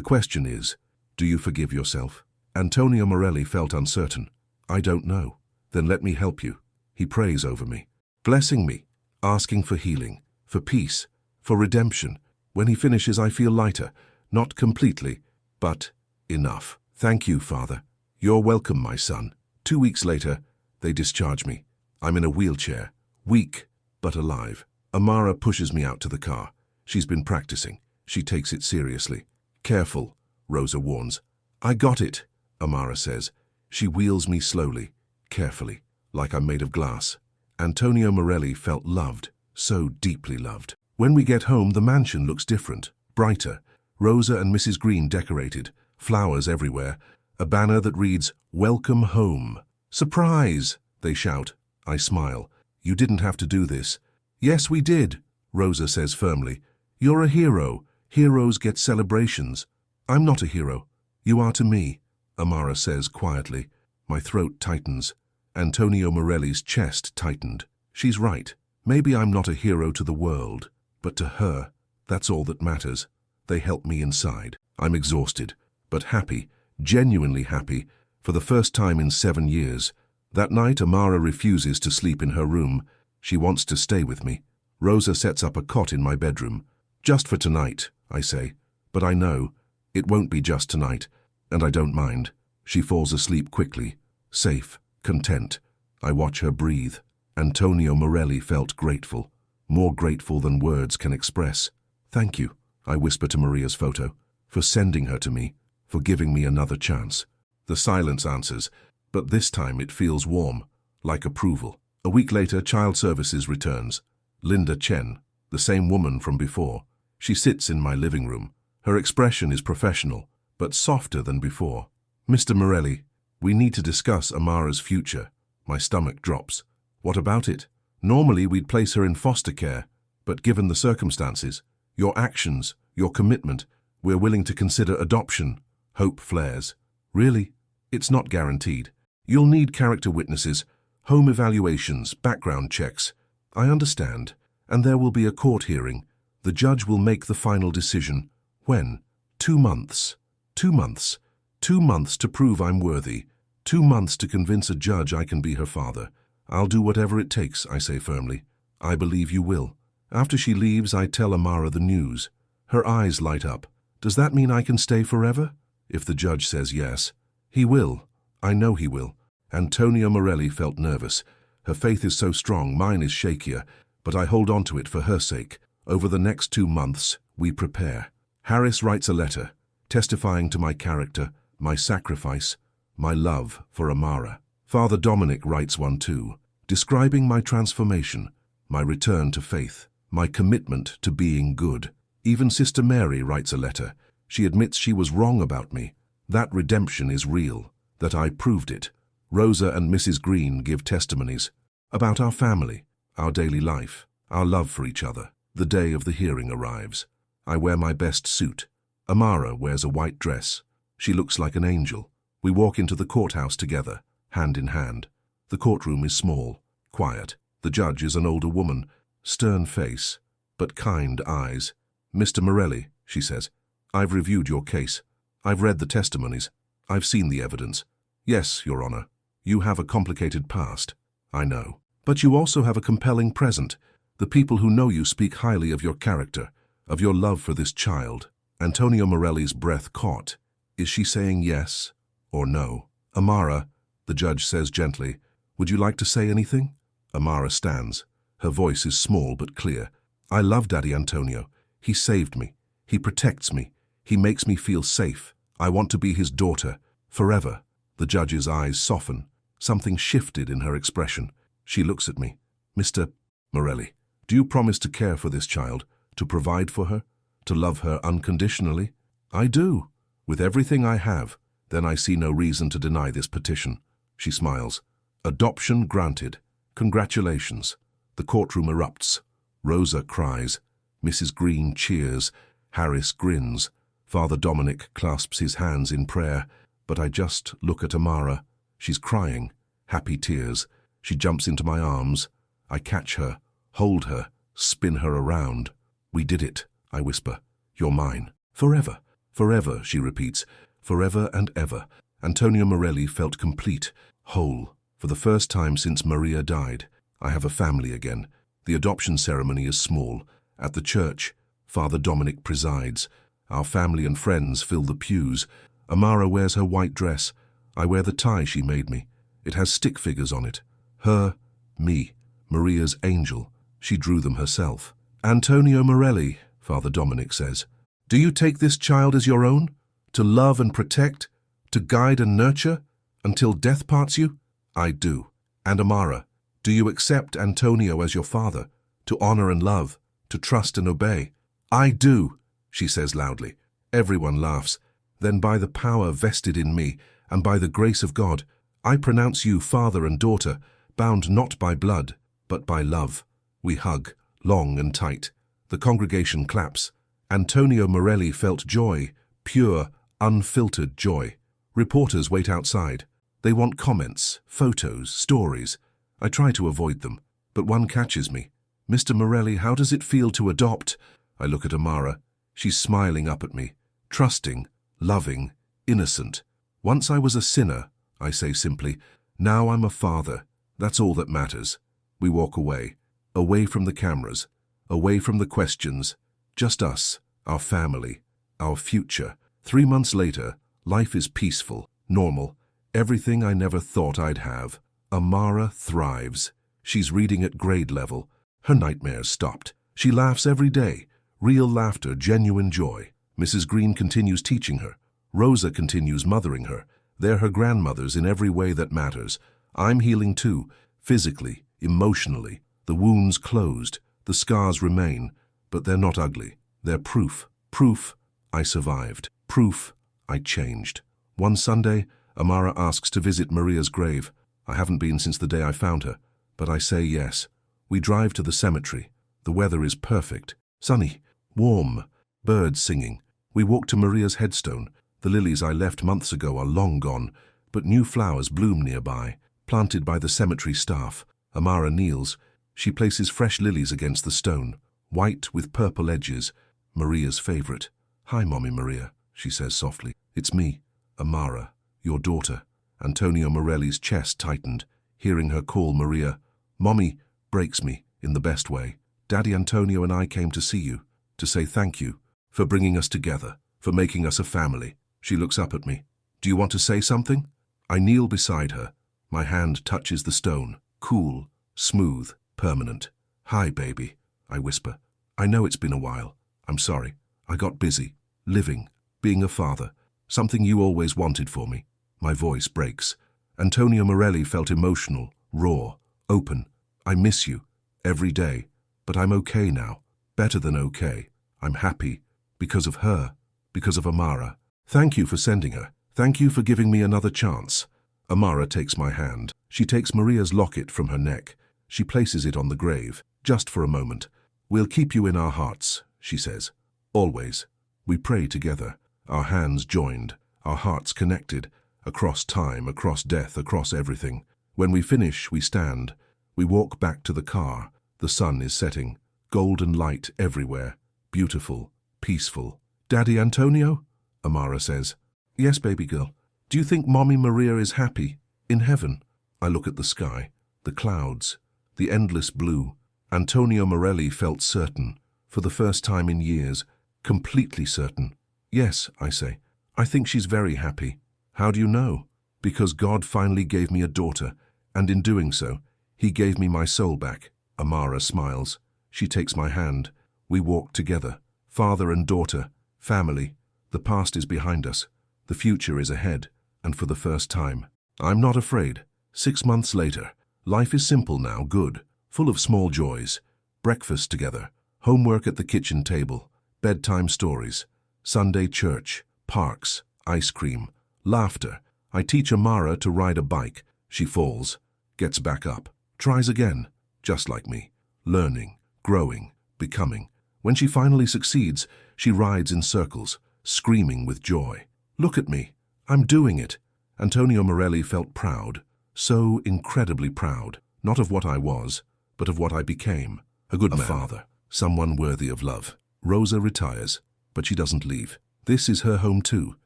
question is, do you forgive yourself? Antonio Morelli felt uncertain. I don't know. Then let me help you. He prays over me, blessing me, asking for healing, for peace, for redemption. When he finishes, I feel lighter, not completely, but enough. Thank you, Father. You're welcome, my son. 2 weeks later, they discharge me. I'm in a wheelchair, weak, but alive. Amara pushes me out to the car. She's been practicing. She takes it seriously. Careful, Rosa warns. I got it, Amara says. She wheels me slowly, carefully, like I'm made of glass. Antonio Morelli felt loved, so deeply loved. When we get home, the mansion looks different, brighter. Rosa and Mrs. Green decorated, flowers everywhere, a banner that reads, Welcome home. Surprise, they shout. I smile. You didn't have to do this. Yes, we did, Rosa says firmly. You're a hero. Heroes get celebrations. I'm not a hero. You are to me, Amara says quietly. My throat tightens. Antonio Morelli's chest tightened. She's right. Maybe I'm not a hero to the world, but to her, that's all that matters. They help me inside. I'm exhausted, but happy, genuinely happy, for the first time in 7 years. That night, Amara refuses to sleep in her room. She wants to stay with me. Rosa sets up a cot in my bedroom. Just for tonight, I say. But I know, It won't be just tonight, and I don't mind. She falls asleep quickly, safe, content. I watch her breathe. Antonio Morelli felt grateful, more grateful than words can express. Thank you, I whisper to Maria's photo, for sending her to me, for giving me another chance. The silence answers, but this time it feels warm, like approval. A week later, Child Services returns. Linda Chen, the same woman from before. She sits in my living room. Her expression is professional, but softer than before. Mr. Morelli, we need to discuss Amara's future. My stomach drops. What about it? Normally we'd place her in foster care, but given the circumstances, your actions, your commitment, we're willing to consider adoption. Hope flares. Really? It's not guaranteed. You'll need character witnesses, home evaluations, background checks. I understand. And there will be a court hearing. The judge will make the final decision. When? 2 months. 2 months. 2 months to prove I'm worthy. 2 months to convince a judge I can be her father. I'll do whatever it takes, I say firmly. I believe you will. After she leaves, I tell Amara the news. Her eyes light up. Does that mean I can stay forever? If the judge says yes. He will. I know he will. Antonio Morelli felt nervous. Her faith is so strong, mine is shakier, but I hold on to it for her sake. Over the next 2 months, we prepare. Harris writes a letter, testifying to my character, my sacrifice, my love for Amara. Father Dominic writes one too, describing my transformation, my return to faith, my commitment to being good. Even Sister Mary writes a letter. She admits she was wrong about me, that redemption is real, that I proved it. Rosa and Mrs. Green give testimonies about our family, our daily life, our love for each other. The day of the hearing arrives. I wear my best suit. Amara wears a white dress. She looks like an angel. We walk into the courthouse together, hand in hand. The courtroom is small, quiet. The judge is an older woman, stern face, but kind eyes. Mr. Morelli, she says, I've reviewed your case. I've read the testimonies. I've seen the evidence. Yes, Your Honor, you have a complicated past. I know. But you also have a compelling present. The people who know you speak highly of your character, of your love for this child. Antonio Morelli's breath caught. Is she saying yes or no? Amara, the judge says gently, would you like to say anything? Amara stands. Her voice is small but clear. I love Daddy Antonio. He saved me. He protects me. He makes me feel safe. I want to be his daughter, forever. The judge's eyes soften. Something shifted in her expression. She looks at me. Mr. Morelli, do you promise to care for this child, to provide for her, to love her unconditionally? I do, with everything I have. Then I see no reason to deny this petition. She smiles. Adoption granted. Congratulations. The courtroom erupts. Rosa cries. Mrs. Green cheers. Harris grins. Father Dominic clasps his hands in prayer, but I just look at Amara. She's crying. Happy tears. She jumps into my arms. I catch her, hold her, spin her around. We did it, I whisper. You're mine. Forever. Forever, she repeats. Forever and ever. Antonio Morelli felt complete, whole. For the first time since Maria died, I have a family again. The adoption ceremony is small. At the church, Father Dominic presides. Our family and friends fill the pews. Amara wears her white dress. I wear the tie she made me. It has stick figures on it. Her, me, Maria's angel. She drew them herself. Antonio Morelli, Father Dominic says, do you take this child as your own? To love and protect? To guide and nurture? Until death parts you? I do. And Amara, do you accept Antonio as your father? To honor and love? To trust and obey? I do, she says loudly. Everyone laughs. Then by the power vested in me, and by the grace of God, I pronounce you father and daughter, bound not by blood, but by love. We hug, long and tight. The congregation claps. Antonio Morelli felt joy, pure, unfiltered joy. Reporters wait outside. They want comments, photos, stories. I try to avoid them, but one catches me. Mr. Morelli, how does it feel to adopt? I look at Amara. She's smiling up at me, trusting, loving, innocent. Once I was a sinner, I say simply. Now I'm a father. That's all that matters. We walk away, away from the cameras, away from the questions. Just us, our family, our future. 3 months later, life is peaceful, normal, everything I never thought I'd have. Amara thrives. She's reading at grade level. Her nightmares stopped. She laughs every day. Real laughter, genuine joy. Mrs. Green continues teaching her. Rosa continues mothering her. They're her grandmothers in every way that matters. I'm healing too, physically, emotionally. The wounds closed, the scars remain, but they're not ugly. They're proof. Proof I survived. Proof I changed. One Sunday, Amara asks to visit Maria's grave. I haven't been since the day I found her, but I say yes. We drive to the cemetery. The weather is perfect. Sunny, warm, birds singing. We walk to Maria's headstone. The lilies I left months ago are long gone, but new flowers bloom nearby, planted by the cemetery staff. Amara kneels. She places fresh lilies against the stone, white with purple edges. Maria's favorite. "Hi, Mommy Maria," she says softly. "It's me, Amara, your daughter." Antonio Morelli's chest tightened. Hearing her call Maria, "Mommy," breaks me in the best way. "Daddy Antonio and I came to see you, to say thank you for bringing us together, for making us a family." She looks up at me. "Do you want to say something?" I kneel beside her. My hand touches the stone. Cool, smooth, permanent. "Hi, baby," I whisper. "I know it's been a while. I'm sorry. I got busy. Living. Being a father. Something you always wanted for me." My voice breaks. Antonio Morelli felt emotional, raw, open. "I miss you. Every day. But I'm okay now. Better than okay. I'm happy. Because of her. Because of Amara. Thank you for sending her. Thank you for giving me another chance." Amara takes my hand. She takes Maria's locket from her neck. She places it on the grave, just for a moment. "We'll keep you in our hearts," she says. "Always." We pray together, our hands joined, our hearts connected, across time, across death, across everything. When we finish, we stand. We walk back to the car. The sun is setting. Golden light everywhere. Beautiful, peaceful. "Daddy Antonio?" Amara says. "Yes, baby girl. Do you think Mommy Maria is happy? In heaven?" I look at the sky, the clouds, the endless blue. Antonio Morelli felt certain, for the first time in years, completely certain. "Yes," I say. "I think she's very happy." "How do you know?" "Because God finally gave me a daughter, and in doing so, He gave me my soul back." Amara smiles. She takes my hand. We walk together, father and daughter, family. The past is behind us. The future is ahead, and for the first time. I'm not afraid. 6 months later, life is simple now, good, full of small joys. Breakfast together, homework at the kitchen table, bedtime stories, Sunday church, parks, ice cream, laughter. I teach Amara to ride a bike. She falls, gets back up, tries again, just like me, learning, growing, becoming. When she finally succeeds, she rides in circles, screaming with joy. "Look at me, I'm doing it." Antonio Morelli felt proud, so incredibly proud, not of what I was, but of what I became. A good man, a father, someone worthy of love. Rosa retires, but she doesn't leave. This is her home too.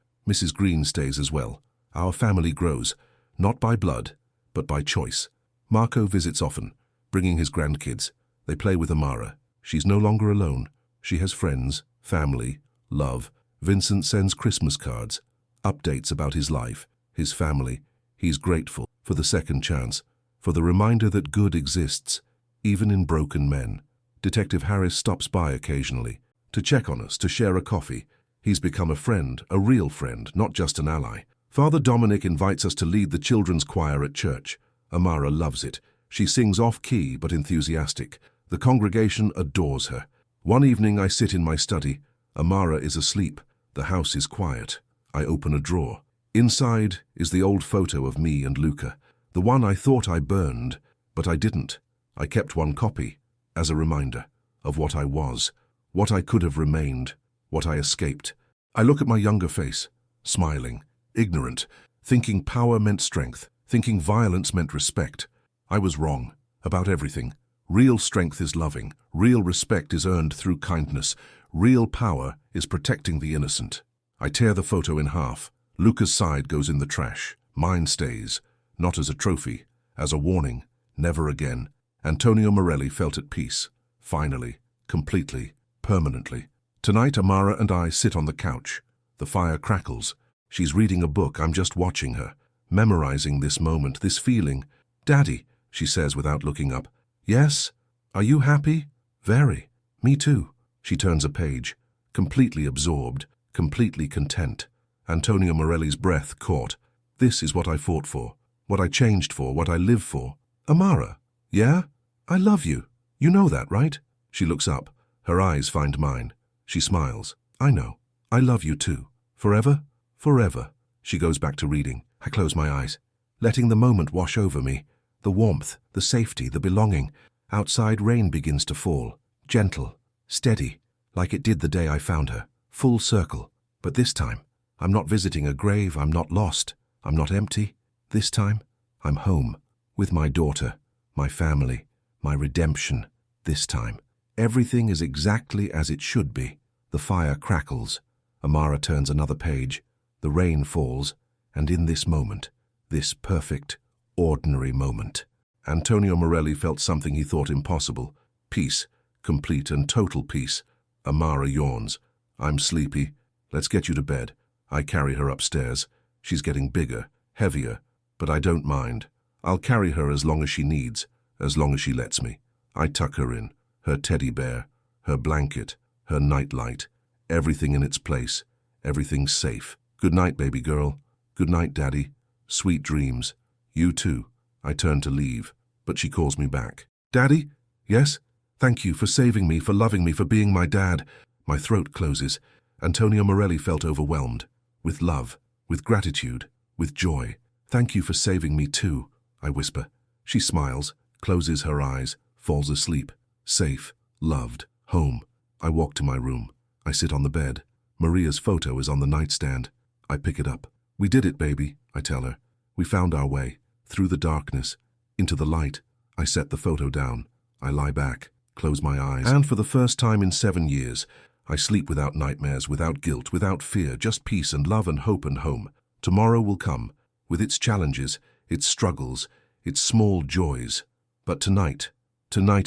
Mrs. Green stays as well. Our family grows, not by blood, but by choice. Marco visits often, bringing his grandkids. They play with Amara. She's no longer alone. She has friends, family, love. Vincent sends Christmas cards, updates about his life, his family. He's grateful for the second chance, for the reminder that good exists, even in broken men. Detective Harris stops by occasionally, to check on us, to share a coffee. He's become a friend, a real friend, not just an ally. Father Dominic invites us to lead the children's choir at church. Amara loves it. She sings off-key but enthusiastic. The congregation adores her. One evening I sit in my study. Amara is asleep. The house is quiet. I open a drawer. Inside is the old photo of me and Luca, the one I thought I burned, but I didn't. I kept one copy, as a reminder of what I was, what I could have remained, what I escaped. I look at my younger face, smiling, ignorant, thinking power meant strength, thinking violence meant respect. I was wrong about everything. Real strength is loving. Real respect is earned through kindness. Real power is protecting the innocent. I tear the photo in half. Luca's side goes in the trash. Mine stays, not as a trophy, as a warning. Never again. Antonio Morelli felt at peace. Finally, completely, permanently. Tonight, Amara and I sit on the couch. The fire crackles. She's reading a book. I'm just watching her, memorizing this moment, this feeling. "Daddy," she says without looking up. "Yes? Are you happy?" "Very. Me too." She turns a page, completely absorbed, completely content. Antonio Morelli's breath caught. "This is what I fought for, what I changed for, what I live for." "Amara." "Yeah? I love you. You know that, right?" She looks up. Her eyes find mine. She smiles. "I know. I love you too. Forever?" "Forever." She goes back to reading. I close my eyes, letting the moment wash over me. The warmth, the safety, the belonging. Outside, rain begins to fall. Gentle, steady, like it did the day I found her. Full circle. But this time, I'm not visiting a grave. I'm not lost. I'm not empty. This time, I'm home. With my daughter, my family, my redemption. This time, everything is exactly as it should be. The fire crackles. Amara turns another page. The rain falls. And in this moment, this perfect, ordinary moment, Antonio Morelli felt something he thought impossible. Peace. Complete and total peace. Amara yawns. "I'm sleepy. Let's get you to bed." I carry her upstairs. She's getting bigger, heavier, but I don't mind. I'll carry her as long as she needs, as long as she lets me. I tuck her in, her teddy bear, her blanket, her nightlight, everything in its place, everything safe. "Good night, baby girl. Good night, Daddy. Sweet dreams. You too." I turn to leave, but she calls me back. "Daddy?" "Yes? Thank you for saving me, for loving me, for being my dad." My throat closes. Antonio Morelli felt overwhelmed. With love, with gratitude, with joy. "Thank you for saving me too," I whisper. She smiles, closes her eyes, falls asleep. Safe, loved, home. I walk to my room. I sit on the bed. Maria's photo is on the nightstand. I pick it up. "We did it, baby," I tell her. "We found our way, through the darkness, into the light." I set the photo down. I lie back, close my eyes, and for the first time in 7 years, I sleep without nightmares, without guilt, without fear, just peace and love and hope and home. Tomorrow will come, with its challenges, its struggles, its small joys. But tonight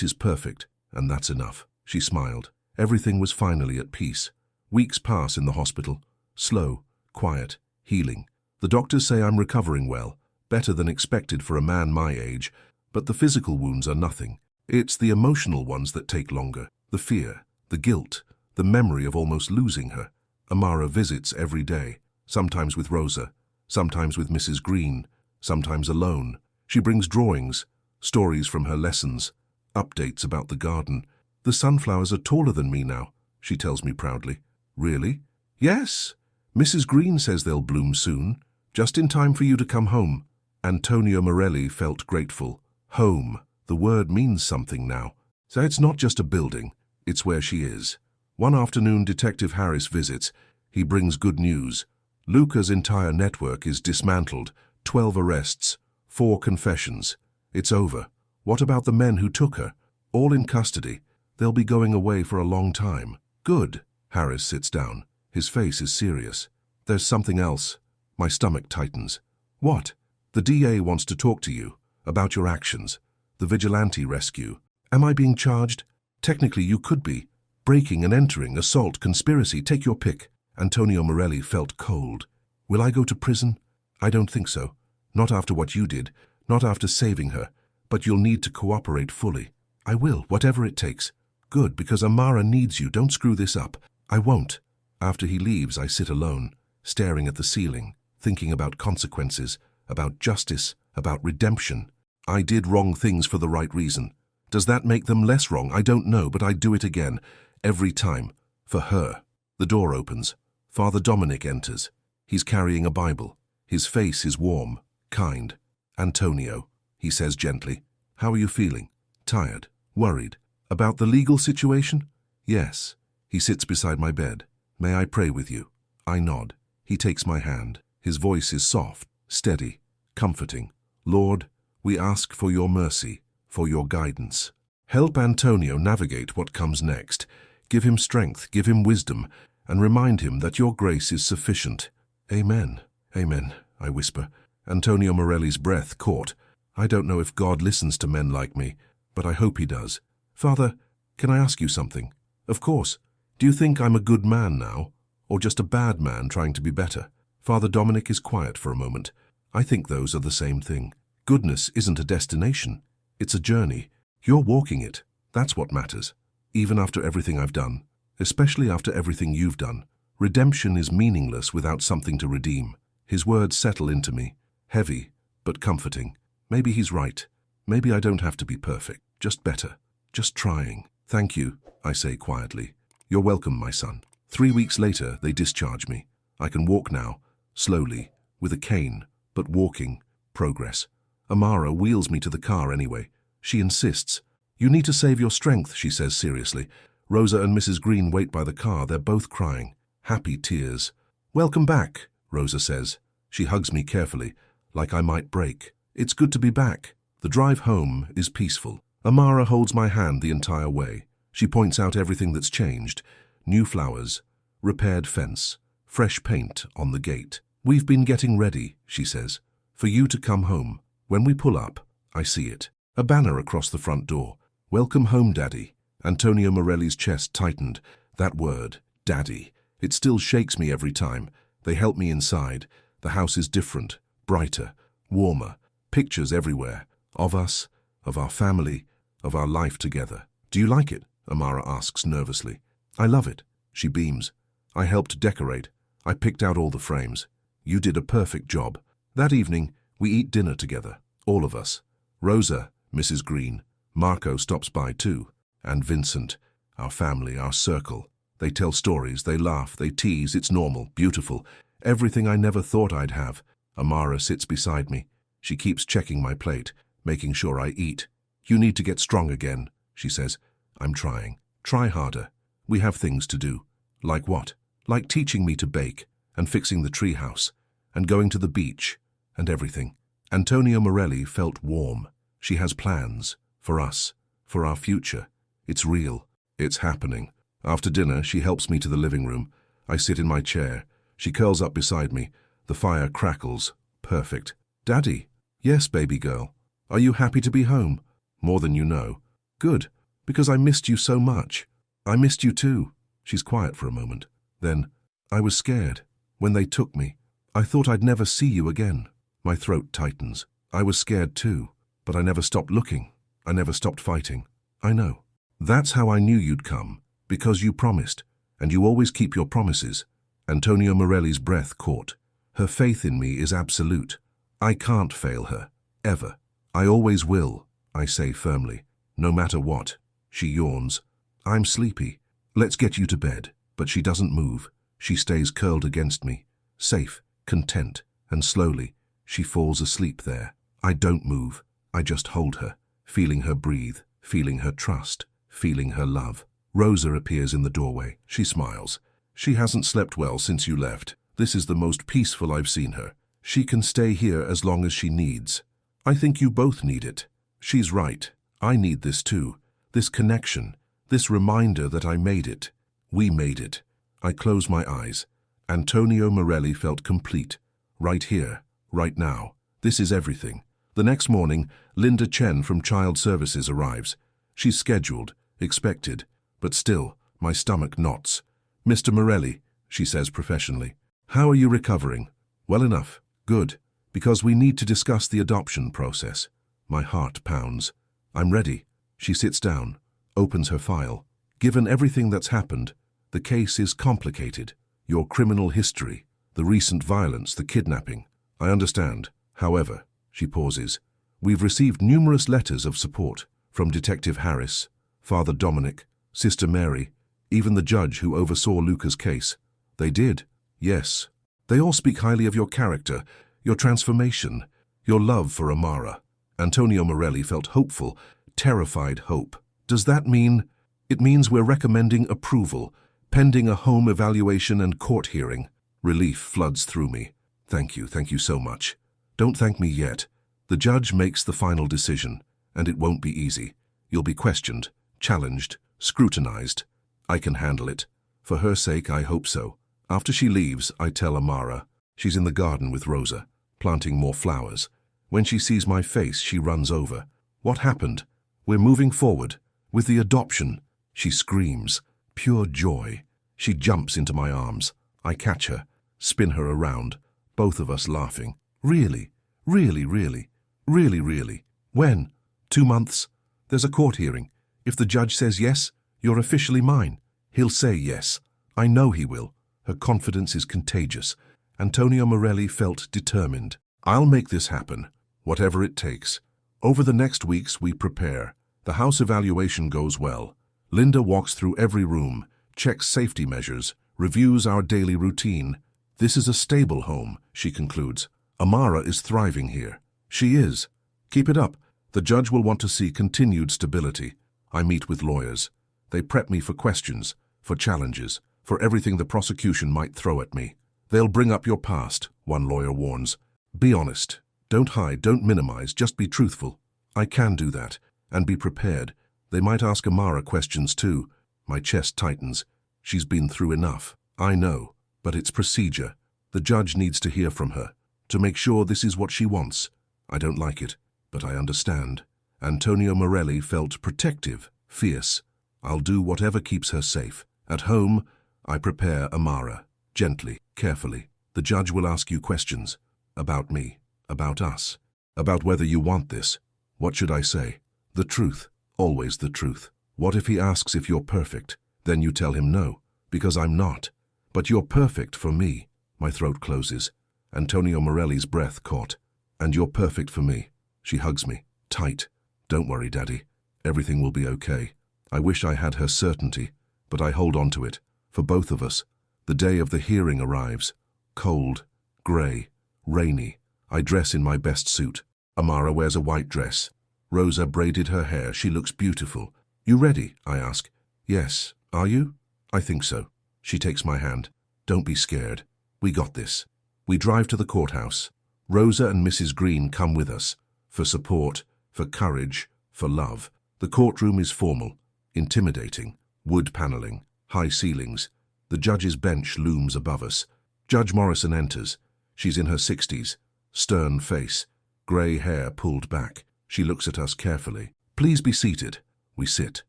is perfect, and that's enough. She smiled. Everything was finally at peace. Weeks pass in the hospital. Slow, quiet, healing. The doctors say I'm recovering well, better than expected for a man my age, but the physical wounds are nothing. It's the emotional ones that take longer. The fear, the guilt, the memory of almost losing her. Amara visits every day, sometimes with Rosa, sometimes with Mrs. Green, sometimes alone. She brings drawings, stories from her lessons, updates about the garden. "The sunflowers are taller than me now," she tells me proudly. "Really?" "Yes. Mrs. Green says they'll bloom soon, just in time for you to come home." Antonio Morelli felt grateful. Home. The word means something now. So it's not just a building, it's where she is. One afternoon, Detective Harris visits. He brings good news. Luca's entire network is dismantled. 12 arrests, 4 confessions. It's over. What about the men who took her? All in custody. They'll be going away for a long time. Good. Harris sits down. His face is serious. "There's something else." My stomach tightens. "What?" "The DA wants to talk to you about your actions. The vigilante rescue. Am I being charged?" "Technically you could be. Breaking and entering, assault, conspiracy, take your pick." Antonio Morelli felt cold. "Will I go to prison?" "I don't think so. Not after what you did, not after saving her. But you'll need to cooperate fully." "I will, whatever it takes." "Good, because Amara needs you. Don't screw this up." "I won't." After he leaves, I sit alone, staring at the ceiling, thinking about consequences, about justice, about redemption. I did wrong things for the right reason. Does that make them less wrong? I don't know, but I'd do it again. Every time. For her. The door opens. Father Dominic enters. He's carrying a Bible. His face is warm, kind. "Antonio," he says gently, "how are you feeling? Tired? Worried? About the legal situation?" "Yes." He sits beside my bed. "May I pray with you?" I nod. He takes my hand. His voice is soft, steady, comforting. "Lord, we ask for your mercy, for your guidance. Help Antonio navigate what comes next. Give him strength, give him wisdom, and remind him that your grace is sufficient." "Amen, amen," I whisper. Antonio Morelli's breath caught. I don't know if God listens to men like me, but I hope he does. "Father, can I ask you something?" "Of course. Do you think I'm a good man now? or just a bad man trying to be better? Father Dominic is quiet for a moment. I think those are the same thing. Goodness isn't a destination. It's a journey. You're walking it. That's what matters. Even after everything I've done, especially after everything you've done, redemption is meaningless without something to redeem. His words settle into me, heavy but comforting. Maybe he's right. Maybe I don't have to be perfect, just better, just trying. Thank you, I say quietly. You're welcome, my son. 3 weeks later, they discharge me. I can walk now, slowly, with a cane, but walking, progress. Amara wheels me to the car anyway. She insists. You need to save your strength, she says seriously. Rosa and Mrs. Green wait by the car. They're both crying. Happy tears. Welcome back, Rosa says. She hugs me carefully, like I might break. It's good to be back. The drive home is peaceful. Amara holds my hand the entire way. She points out everything that's changed. New flowers, repaired fence, fresh paint on the gate. We've been getting ready, she says, for you to come home. When we pull up, I see it. A banner across the front door. Welcome home, Daddy. Antonio Morelli's chest tightened. That word, Daddy. It still shakes me every time. They help me inside. The house is different, brighter, warmer. Pictures everywhere. Of us, of our family, of our life together. Do you like it? Amara asks nervously. I love it. She beams. I helped decorate. I picked out all the frames. You did a perfect job. That evening, we eat dinner together. All of us. Rosa, Mrs. Green. Marco stops by too. And Vincent. Our family, our circle. They tell stories, they laugh, they tease. It's normal, beautiful. Everything I never thought I'd have. Amara sits beside me. She keeps checking my plate, making sure I eat. You need to get strong again, she says. I'm trying. Try harder. We have things to do. Like what? Like teaching me to bake, and fixing the treehouse, and going to the beach, and everything. Antonio Morelli felt warm. She has plans. For us. For our future. It's real. It's happening. After dinner, she helps me to the living room. I sit in my chair. She curls up beside me. The fire crackles. Perfect. Daddy. Yes, baby girl. Are you happy to be home? More than you know. Good. Because I missed you so much. I missed you too. She's quiet for a moment. Then, I was scared. When they took me, I thought I'd never see you again. My throat tightens. I was scared too. But I never stopped looking. I never stopped fighting. I know. That's how I knew you'd come. Because you promised. And you always keep your promises. Antonio Morelli's breath caught. Her faith in me is absolute. I can't fail her. Ever. I always will, I say firmly. No matter what. She yawns. I'm sleepy. Let's get you to bed. But she doesn't move. She stays curled against me. Safe, content, and slowly, she falls asleep there. I don't move. I just hold her, feeling her breathe, feeling her trust, feeling her love. Rosa appears in the doorway. She smiles. She hasn't slept well since you left. This is the most peaceful I've seen her. She can stay here as long as she needs. I think you both need it. She's right. I need this too. This connection. This reminder that I made it. We made it. I close my eyes. Antonio Morelli felt complete. Right here. Right now. This is everything. The next morning, Linda Chen from Child Services arrives. She's scheduled, expected, but still, my stomach knots. Mr. Morelli, she says professionally. How are you recovering? Well enough. Good. Because we need to discuss the adoption process. My heart pounds. I'm ready. She sits down, opens her file. Given everything that's happened, the case is complicated. Your criminal history, the recent violence, the kidnapping. I understand. However, she pauses. We've received numerous letters of support from Detective Harris, Father Dominic, Sister Mary, even the judge who oversaw Luca's case. They did, yes. They all speak highly of your character, your transformation, your love for Amara. Antonio Morelli felt hopeful, terrified hope. Does that mean? It means we're recommending approval, pending a home evaluation and court hearing. Relief floods through me. Thank you so much. Don't thank me yet. The judge makes the final decision, and it won't be easy. You'll be questioned, challenged, scrutinized. I can handle it. For her sake, I hope so. After she leaves, I tell Amara. She's in the garden with Rosa, planting more flowers. When she sees my face, she runs over. What happened? We're moving forward. With the adoption. She screams. Pure joy. She jumps into my arms. I catch her, spin her around, both of us laughing. Really? Really, really? Really, really? When? 2 months? There's a court hearing. If the judge says yes, you're officially mine. He'll say yes. I know he will. Her confidence is contagious. Antonio Morelli felt determined. I'll make this happen, whatever it takes. Over the next weeks, we prepare. The house evaluation goes well. Linda walks through every room, checks safety measures, reviews our daily routine. This is a stable home, she concludes. Amara is thriving here. She is. Keep it up. The judge will want to see continued stability. I meet with lawyers. They prep me for questions, for challenges, for everything the prosecution might throw at me. They'll bring up your past, one lawyer warns. Be honest. Don't hide, don't minimize, just be truthful. I can do that. And be prepared. They might ask Amara questions too. My chest tightens. She's been through enough. I know, but it's procedure. The judge needs to hear from her, to make sure this is what she wants. I don't like it, but I understand. Antonio Morelli felt protective, fierce. I'll do whatever keeps her safe. At home, I prepare Amara, gently, carefully. The judge will ask you questions. About me, about us, about whether you want this. What should I say? The truth, always the truth. What if he asks if you're perfect? Then you tell him no, because I'm not. But you're perfect for me. My throat closes. Antonio Morelli's breath caught. And you're perfect for me. She hugs me, tight. Don't worry, Daddy. Everything will be okay. I wish I had her certainty, but I hold on to it. For both of us. The day of the hearing arrives. Cold, grey, rainy. I dress in my best suit. Amara wears a white dress. Rosa braided her hair. She looks beautiful. You ready? I ask. Yes. Are you? I think so. She takes my hand. Don't be scared. We got this. We drive to the courthouse. Rosa and Mrs. Green come with us. For support, for courage, for love. The courtroom is formal, intimidating. Wood paneling, high ceilings. The judge's bench looms above us. Judge Morrison enters. She's in her 60s. Stern face. Grey hair pulled back. She looks at us carefully. Please be seated. We sit.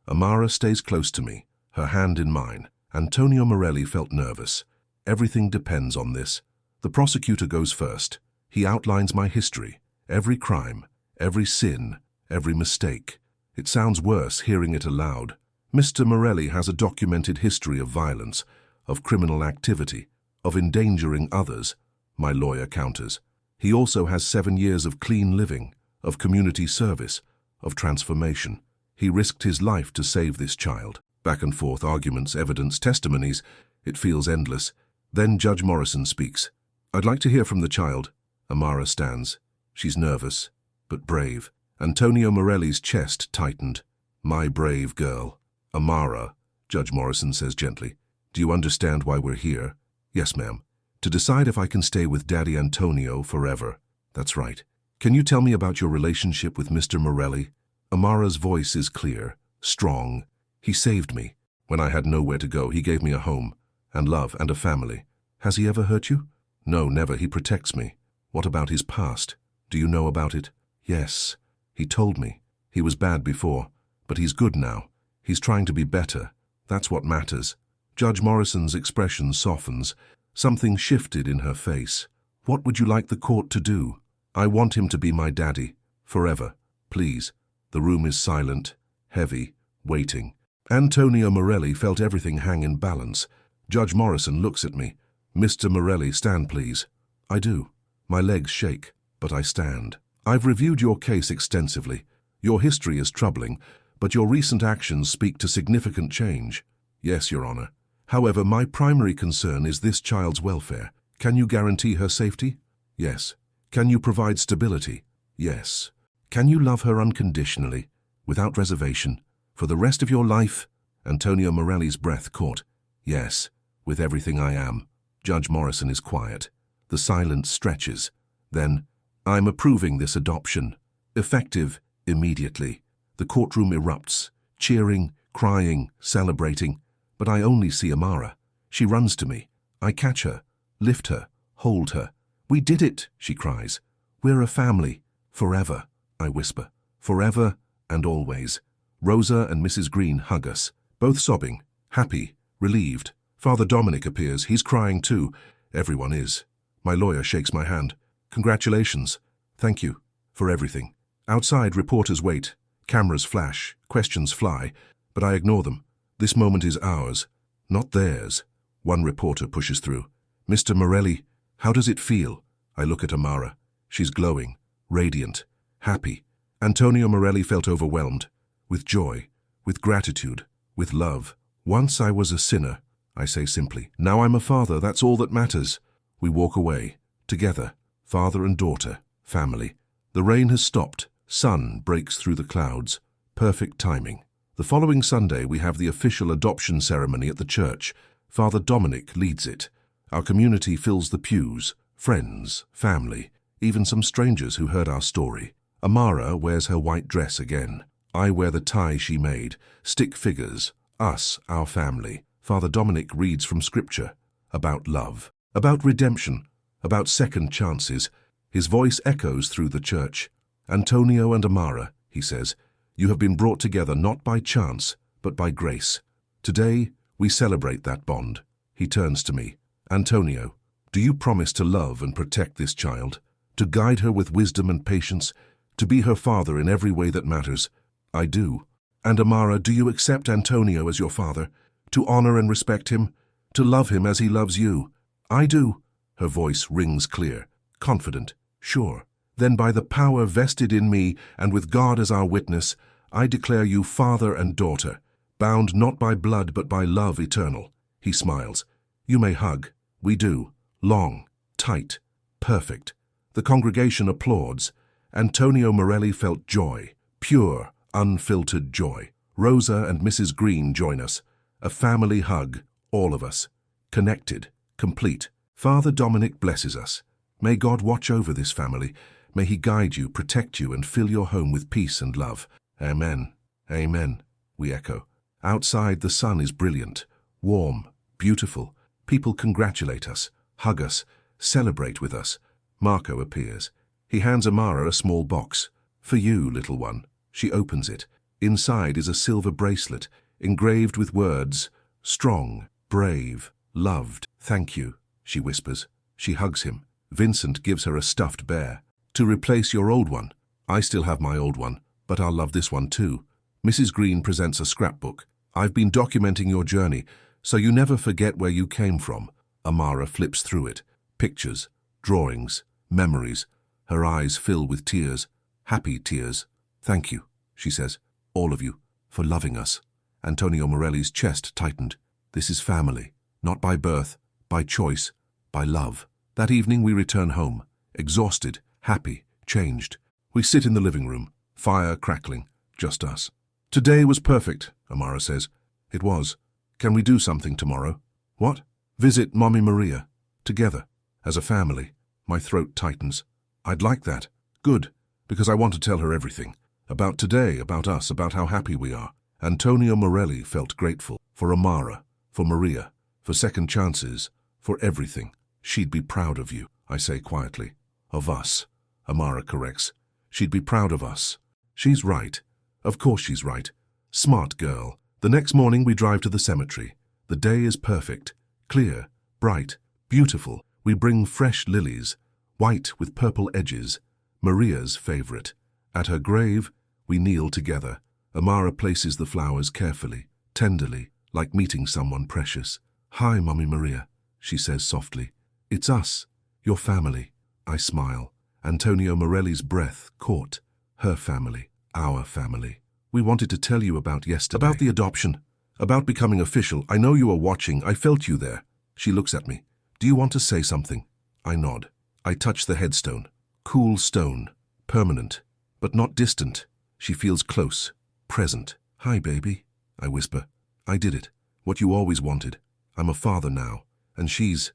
Amara stays close to me, her hand in mine. Antonio Morelli felt nervous. Everything depends on this. The prosecutor goes first. He outlines my history, every crime, every sin, every mistake. It sounds worse hearing it aloud. Mr. Morelli has a documented history of violence, of criminal activity, of endangering others, my lawyer counters. He also has 7 years of clean living, of community service, of transformation. He risked his life to save this child. Back and forth arguments, evidence, testimonies. It feels endless. Then Judge Morrison speaks. I'd like to hear from the child. Amara stands. She's nervous, but brave. Antonio Morelli's chest tightened. My brave girl. Amara, Judge Morrison says gently. Do you understand why we're here? Yes, ma'am. To decide if I can stay with Daddy Antonio forever. That's right. Can you tell me about your relationship with Mr. Morelli? Amara's voice is clear, strong. He saved me. When I had nowhere to go, he gave me a home, and love, and a family. Has he ever hurt you? No, never. He protects me. What about his past? Do you know about it? Yes. He told me. He was bad before, but he's good now. He's trying to be better. That's what matters. Judge Morrison's expression softens. Something shifted in her face. What would you like the court to do? I want him to be my daddy. Forever. Please. The room is silent, heavy, waiting. Antonio Morelli felt everything hang in balance. Judge Morrison looks at me. Mr. Morelli, stand please. I do. My legs shake, but I stand. I've reviewed your case extensively. Your history is troubling, but your recent actions speak to significant change. Yes, Your Honor. However, my primary concern is this child's welfare. Can you guarantee her safety? Yes. Can you provide stability? Yes. Can you love her unconditionally, without reservation, for the rest of your life? Antonio Morelli's breath caught. Yes, with everything I am. Judge Morrison is quiet. The silence stretches. Then, I'm approving this adoption. Effective immediately. The courtroom erupts, cheering, crying, celebrating. But I only see Amara. She runs to me. I catch her, lift her, hold her. We did it, she cries. We're a family. Forever, I whisper. Forever and always. Rosa and Mrs. Green hug us, both sobbing, happy, relieved. Father Dominic appears. He's crying too. Everyone is. My lawyer shakes my hand. Congratulations. Thank you. For everything. Outside, reporters wait. Cameras flash. Questions fly. But I ignore them. This moment is ours, not theirs. One reporter pushes through. Mr. Morelli, how does it feel? I look at Amara. She's glowing, radiant, happy. Antonio Morelli felt overwhelmed. With joy, with gratitude, with love. Once I was a sinner, I say simply. Now I'm a father, that's all that matters. We walk away, together, father and daughter, family. The rain has stopped. Sun breaks through the clouds. Perfect timing. The following Sunday we have the official adoption ceremony at the church. Father Dominic leads it. Our community fills the pews. Friends, family, even some strangers who heard our story. Amara wears her white dress again. I wear the tie she made. Stick figures. Us, our family. Father Dominic reads from Scripture. About love. About redemption. About second chances. His voice echoes through the church. Antonio and Amara, he says, you have been brought together not by chance, but by grace. Today, we celebrate that bond. He turns to me. Antonio, do you promise to love and protect this child? To guide her with wisdom and patience? To be her father in every way that matters? I do. And Amara, do you accept Antonio as your father? To honor and respect him? To love him as he loves you? I do. Her voice rings clear, confident, sure. Then by the power vested in me, and with God as our witness, I declare you father and daughter, bound not by blood but by love eternal. He smiles. You may hug. We do. Long, tight, perfect. The congregation applauds. Antonio Morelli felt joy, pure, unfiltered joy. Rosa and Mrs. Green join us. A family hug, all of us. Connected, complete. Father Dominic blesses us. May God watch over this family. May he guide you, protect you, and fill your home with peace and love. Amen. Amen, we echo. Outside, the sun is brilliant, warm, beautiful. People congratulate us, hug us, celebrate with us. Marco appears. He hands Amara a small box. For you, little one. She opens it. Inside is a silver bracelet, engraved with words, strong, brave, loved. Thank you, she whispers. She hugs him. Vincent gives her a stuffed bear. To replace your old one. I still have my old one, but I'll love this one too. Mrs. Green presents a scrapbook. I've been documenting your journey, so you never forget where you came from. Amara flips through it. Pictures, drawings, memories. Her eyes fill with tears, happy tears. Thank you, she says, all of you, for loving us. Antonio Morelli's chest tightened. This is family, not by birth, by choice, by love. That evening we return home, exhausted, happy, changed. We sit in the living room, fire crackling, just us. Today was perfect, Amara says. It was. Can we do something tomorrow? What? Visit Mommy Maria. Together, as a family. My throat tightens. I'd like that. Good, because I want to tell her everything. About today, about us, about how happy we are. Antonio Morelli felt grateful. For Amara, for Maria, for second chances, for everything. She'd be proud of you, I say quietly. Of us. Amara corrects. She'd be proud of us. She's right. Of course she's right. Smart girl. The next morning we drive to the cemetery. The day is perfect. Clear, bright, beautiful. We bring fresh lilies, white with purple edges. Maria's favorite. At her grave, we kneel together. Amara places the flowers carefully, tenderly, like meeting someone precious. Hi, Mommy Maria, she says softly. It's us, your family. I smile. Antonio Morelli's breath caught. Her family, our family. We wanted to tell you about yesterday. About the adoption. About becoming official. I know you are watching. I felt you there. She looks at me. Do you want to say something? I nod. I touch the headstone. Cool stone. Permanent. But not distant. She feels close. Present. Hi, baby. I whisper. I did it. What you always wanted. I'm a father now. And she's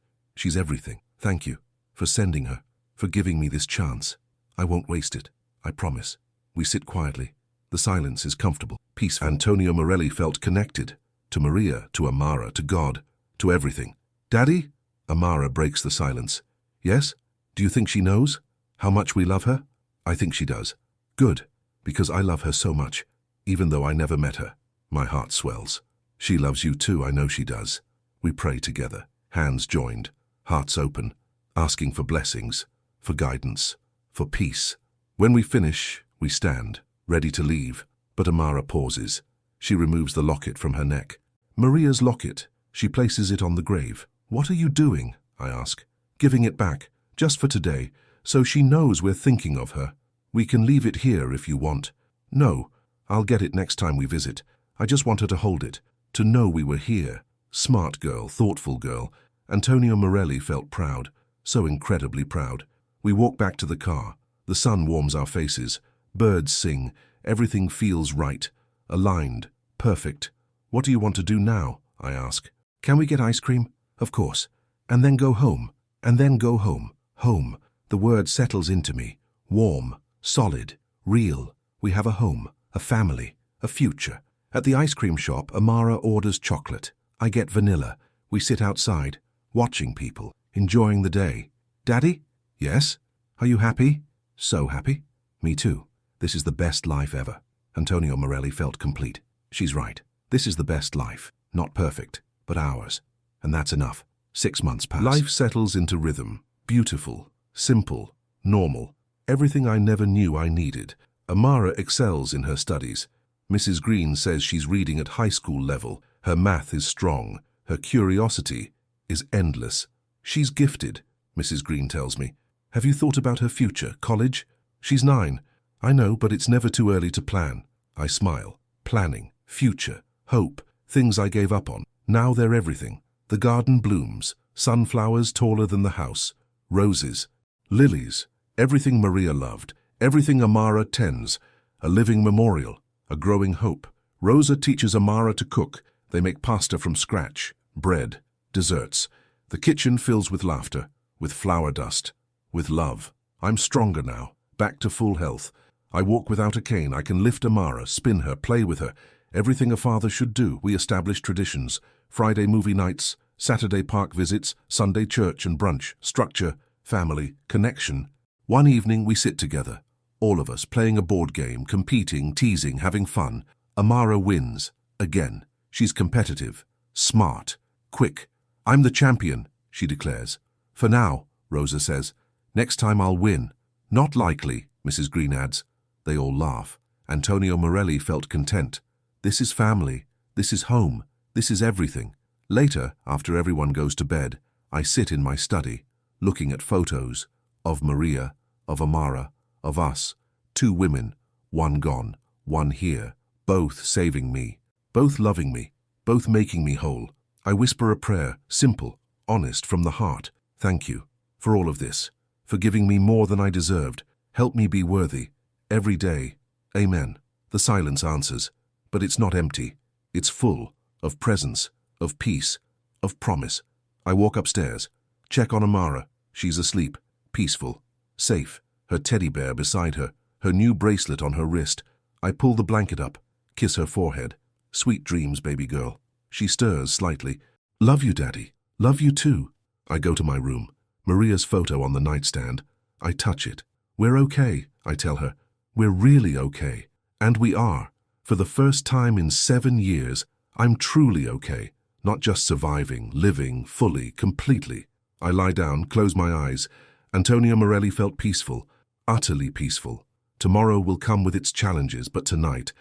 everything. Thank you. For sending her. For giving me this chance. I won't waste it. I promise. We sit quietly. The silence is comfortable, peaceful. Antonio Morelli felt connected. To Maria, to Amara, to God, to everything. Daddy? Amara breaks the silence. Yes? Do you think she knows? How much we love her? I think she does. Good. Because I love her so much. Even though I never met her. My heart swells. She loves you too, I know she does. We pray together, hands joined, hearts open, asking for blessings, for guidance, for peace. When we finish, we stand, ready to leave, but Amara pauses. She removes the locket from her neck. Maria's locket. She places it on the grave. What are you doing? I ask. Giving it back, just for today, so she knows we're thinking of her. We can leave it here if you want. No, I'll get it next time we visit. I just want her to hold it, to know we were here. Smart girl, thoughtful girl. Antonio Morelli felt proud, so incredibly proud. We walk back to the car. The sun warms our faces. Birds sing. Everything feels right. Aligned. Perfect. What do you want to do now? I ask. Can we get ice cream? Of course. And then go home. And then go home. Home. The word settles into me. Warm. Solid. Real. We have a home. A family. A future. At the ice cream shop, Amara orders chocolate. I get vanilla. We sit outside, watching people, enjoying the day. Daddy? Yes? Are you happy? So happy? Me too. This is the best life ever. Antonio Morelli felt complete. She's right. This is the best life. Not perfect, but ours. And that's enough. 6 months pass. Life settles into rhythm. Beautiful. Simple. Normal. Everything I never knew I needed. Amara excels in her studies. Mrs. Green says she's reading at high school level. Her math is strong. Her curiosity is endless. She's gifted, Mrs. Green tells me. Have you thought about her future, college? She's 9. I know, but it's never too early to plan. I smile. Planning, future, hope, things I gave up on. Now they're everything. The garden blooms, sunflowers taller than the house, roses, lilies, everything Maria loved, everything Amara tends, a living memorial, a growing hope. Rosa teaches Amara to cook. They make pasta from scratch, bread, desserts. The kitchen fills with laughter, with flour dust, with love. I'm stronger now, back to full health. I walk without a cane. I can lift Amara, spin her, play with her. Everything a father should do. We establish traditions. Friday movie nights, Saturday park visits, Sunday church and brunch. Structure, family, connection. One evening we sit together, all of us playing a board game, competing, teasing, having fun. Amara wins, again. She's competitive, smart, quick. I'm the champion, she declares. For now, Rosa says. Next time I'll win. Not likely, Mrs. Green adds. They all laugh. Antonio Morelli felt content. This is family. This is home. This is everything. Later, after everyone goes to bed, I sit in my study, looking at photos of Maria, of Amara, of us. 2 women, one gone, one here, both saving me, both loving me, both making me whole. I whisper a prayer, simple, honest, from the heart. Thank you for all of this, for giving me more than I deserved. Help me be worthy. Every day. Amen. The silence answers, but it's not empty. It's full of presence, of peace, of promise. I walk upstairs, check on Amara. She's asleep, peaceful, safe, her teddy bear beside her, her new bracelet on her wrist. I pull the blanket up, kiss her forehead. Sweet dreams, baby girl. She stirs slightly. Love you, Daddy. Love you too. I go to my room. Maria's photo on the nightstand. I touch it. We're okay, I tell her. We're really okay. And we are. For the first time in 7 years, I'm truly okay. Not just surviving, living, fully, completely. I lie down, close my eyes. Antonio Morelli felt peaceful, utterly peaceful. Tomorrow will come with its challenges, but tonight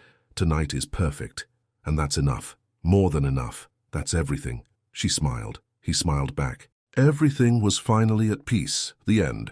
is perfect. And that's enough. More than enough. That's everything. She smiled. He smiled back. Everything was finally at peace. The end.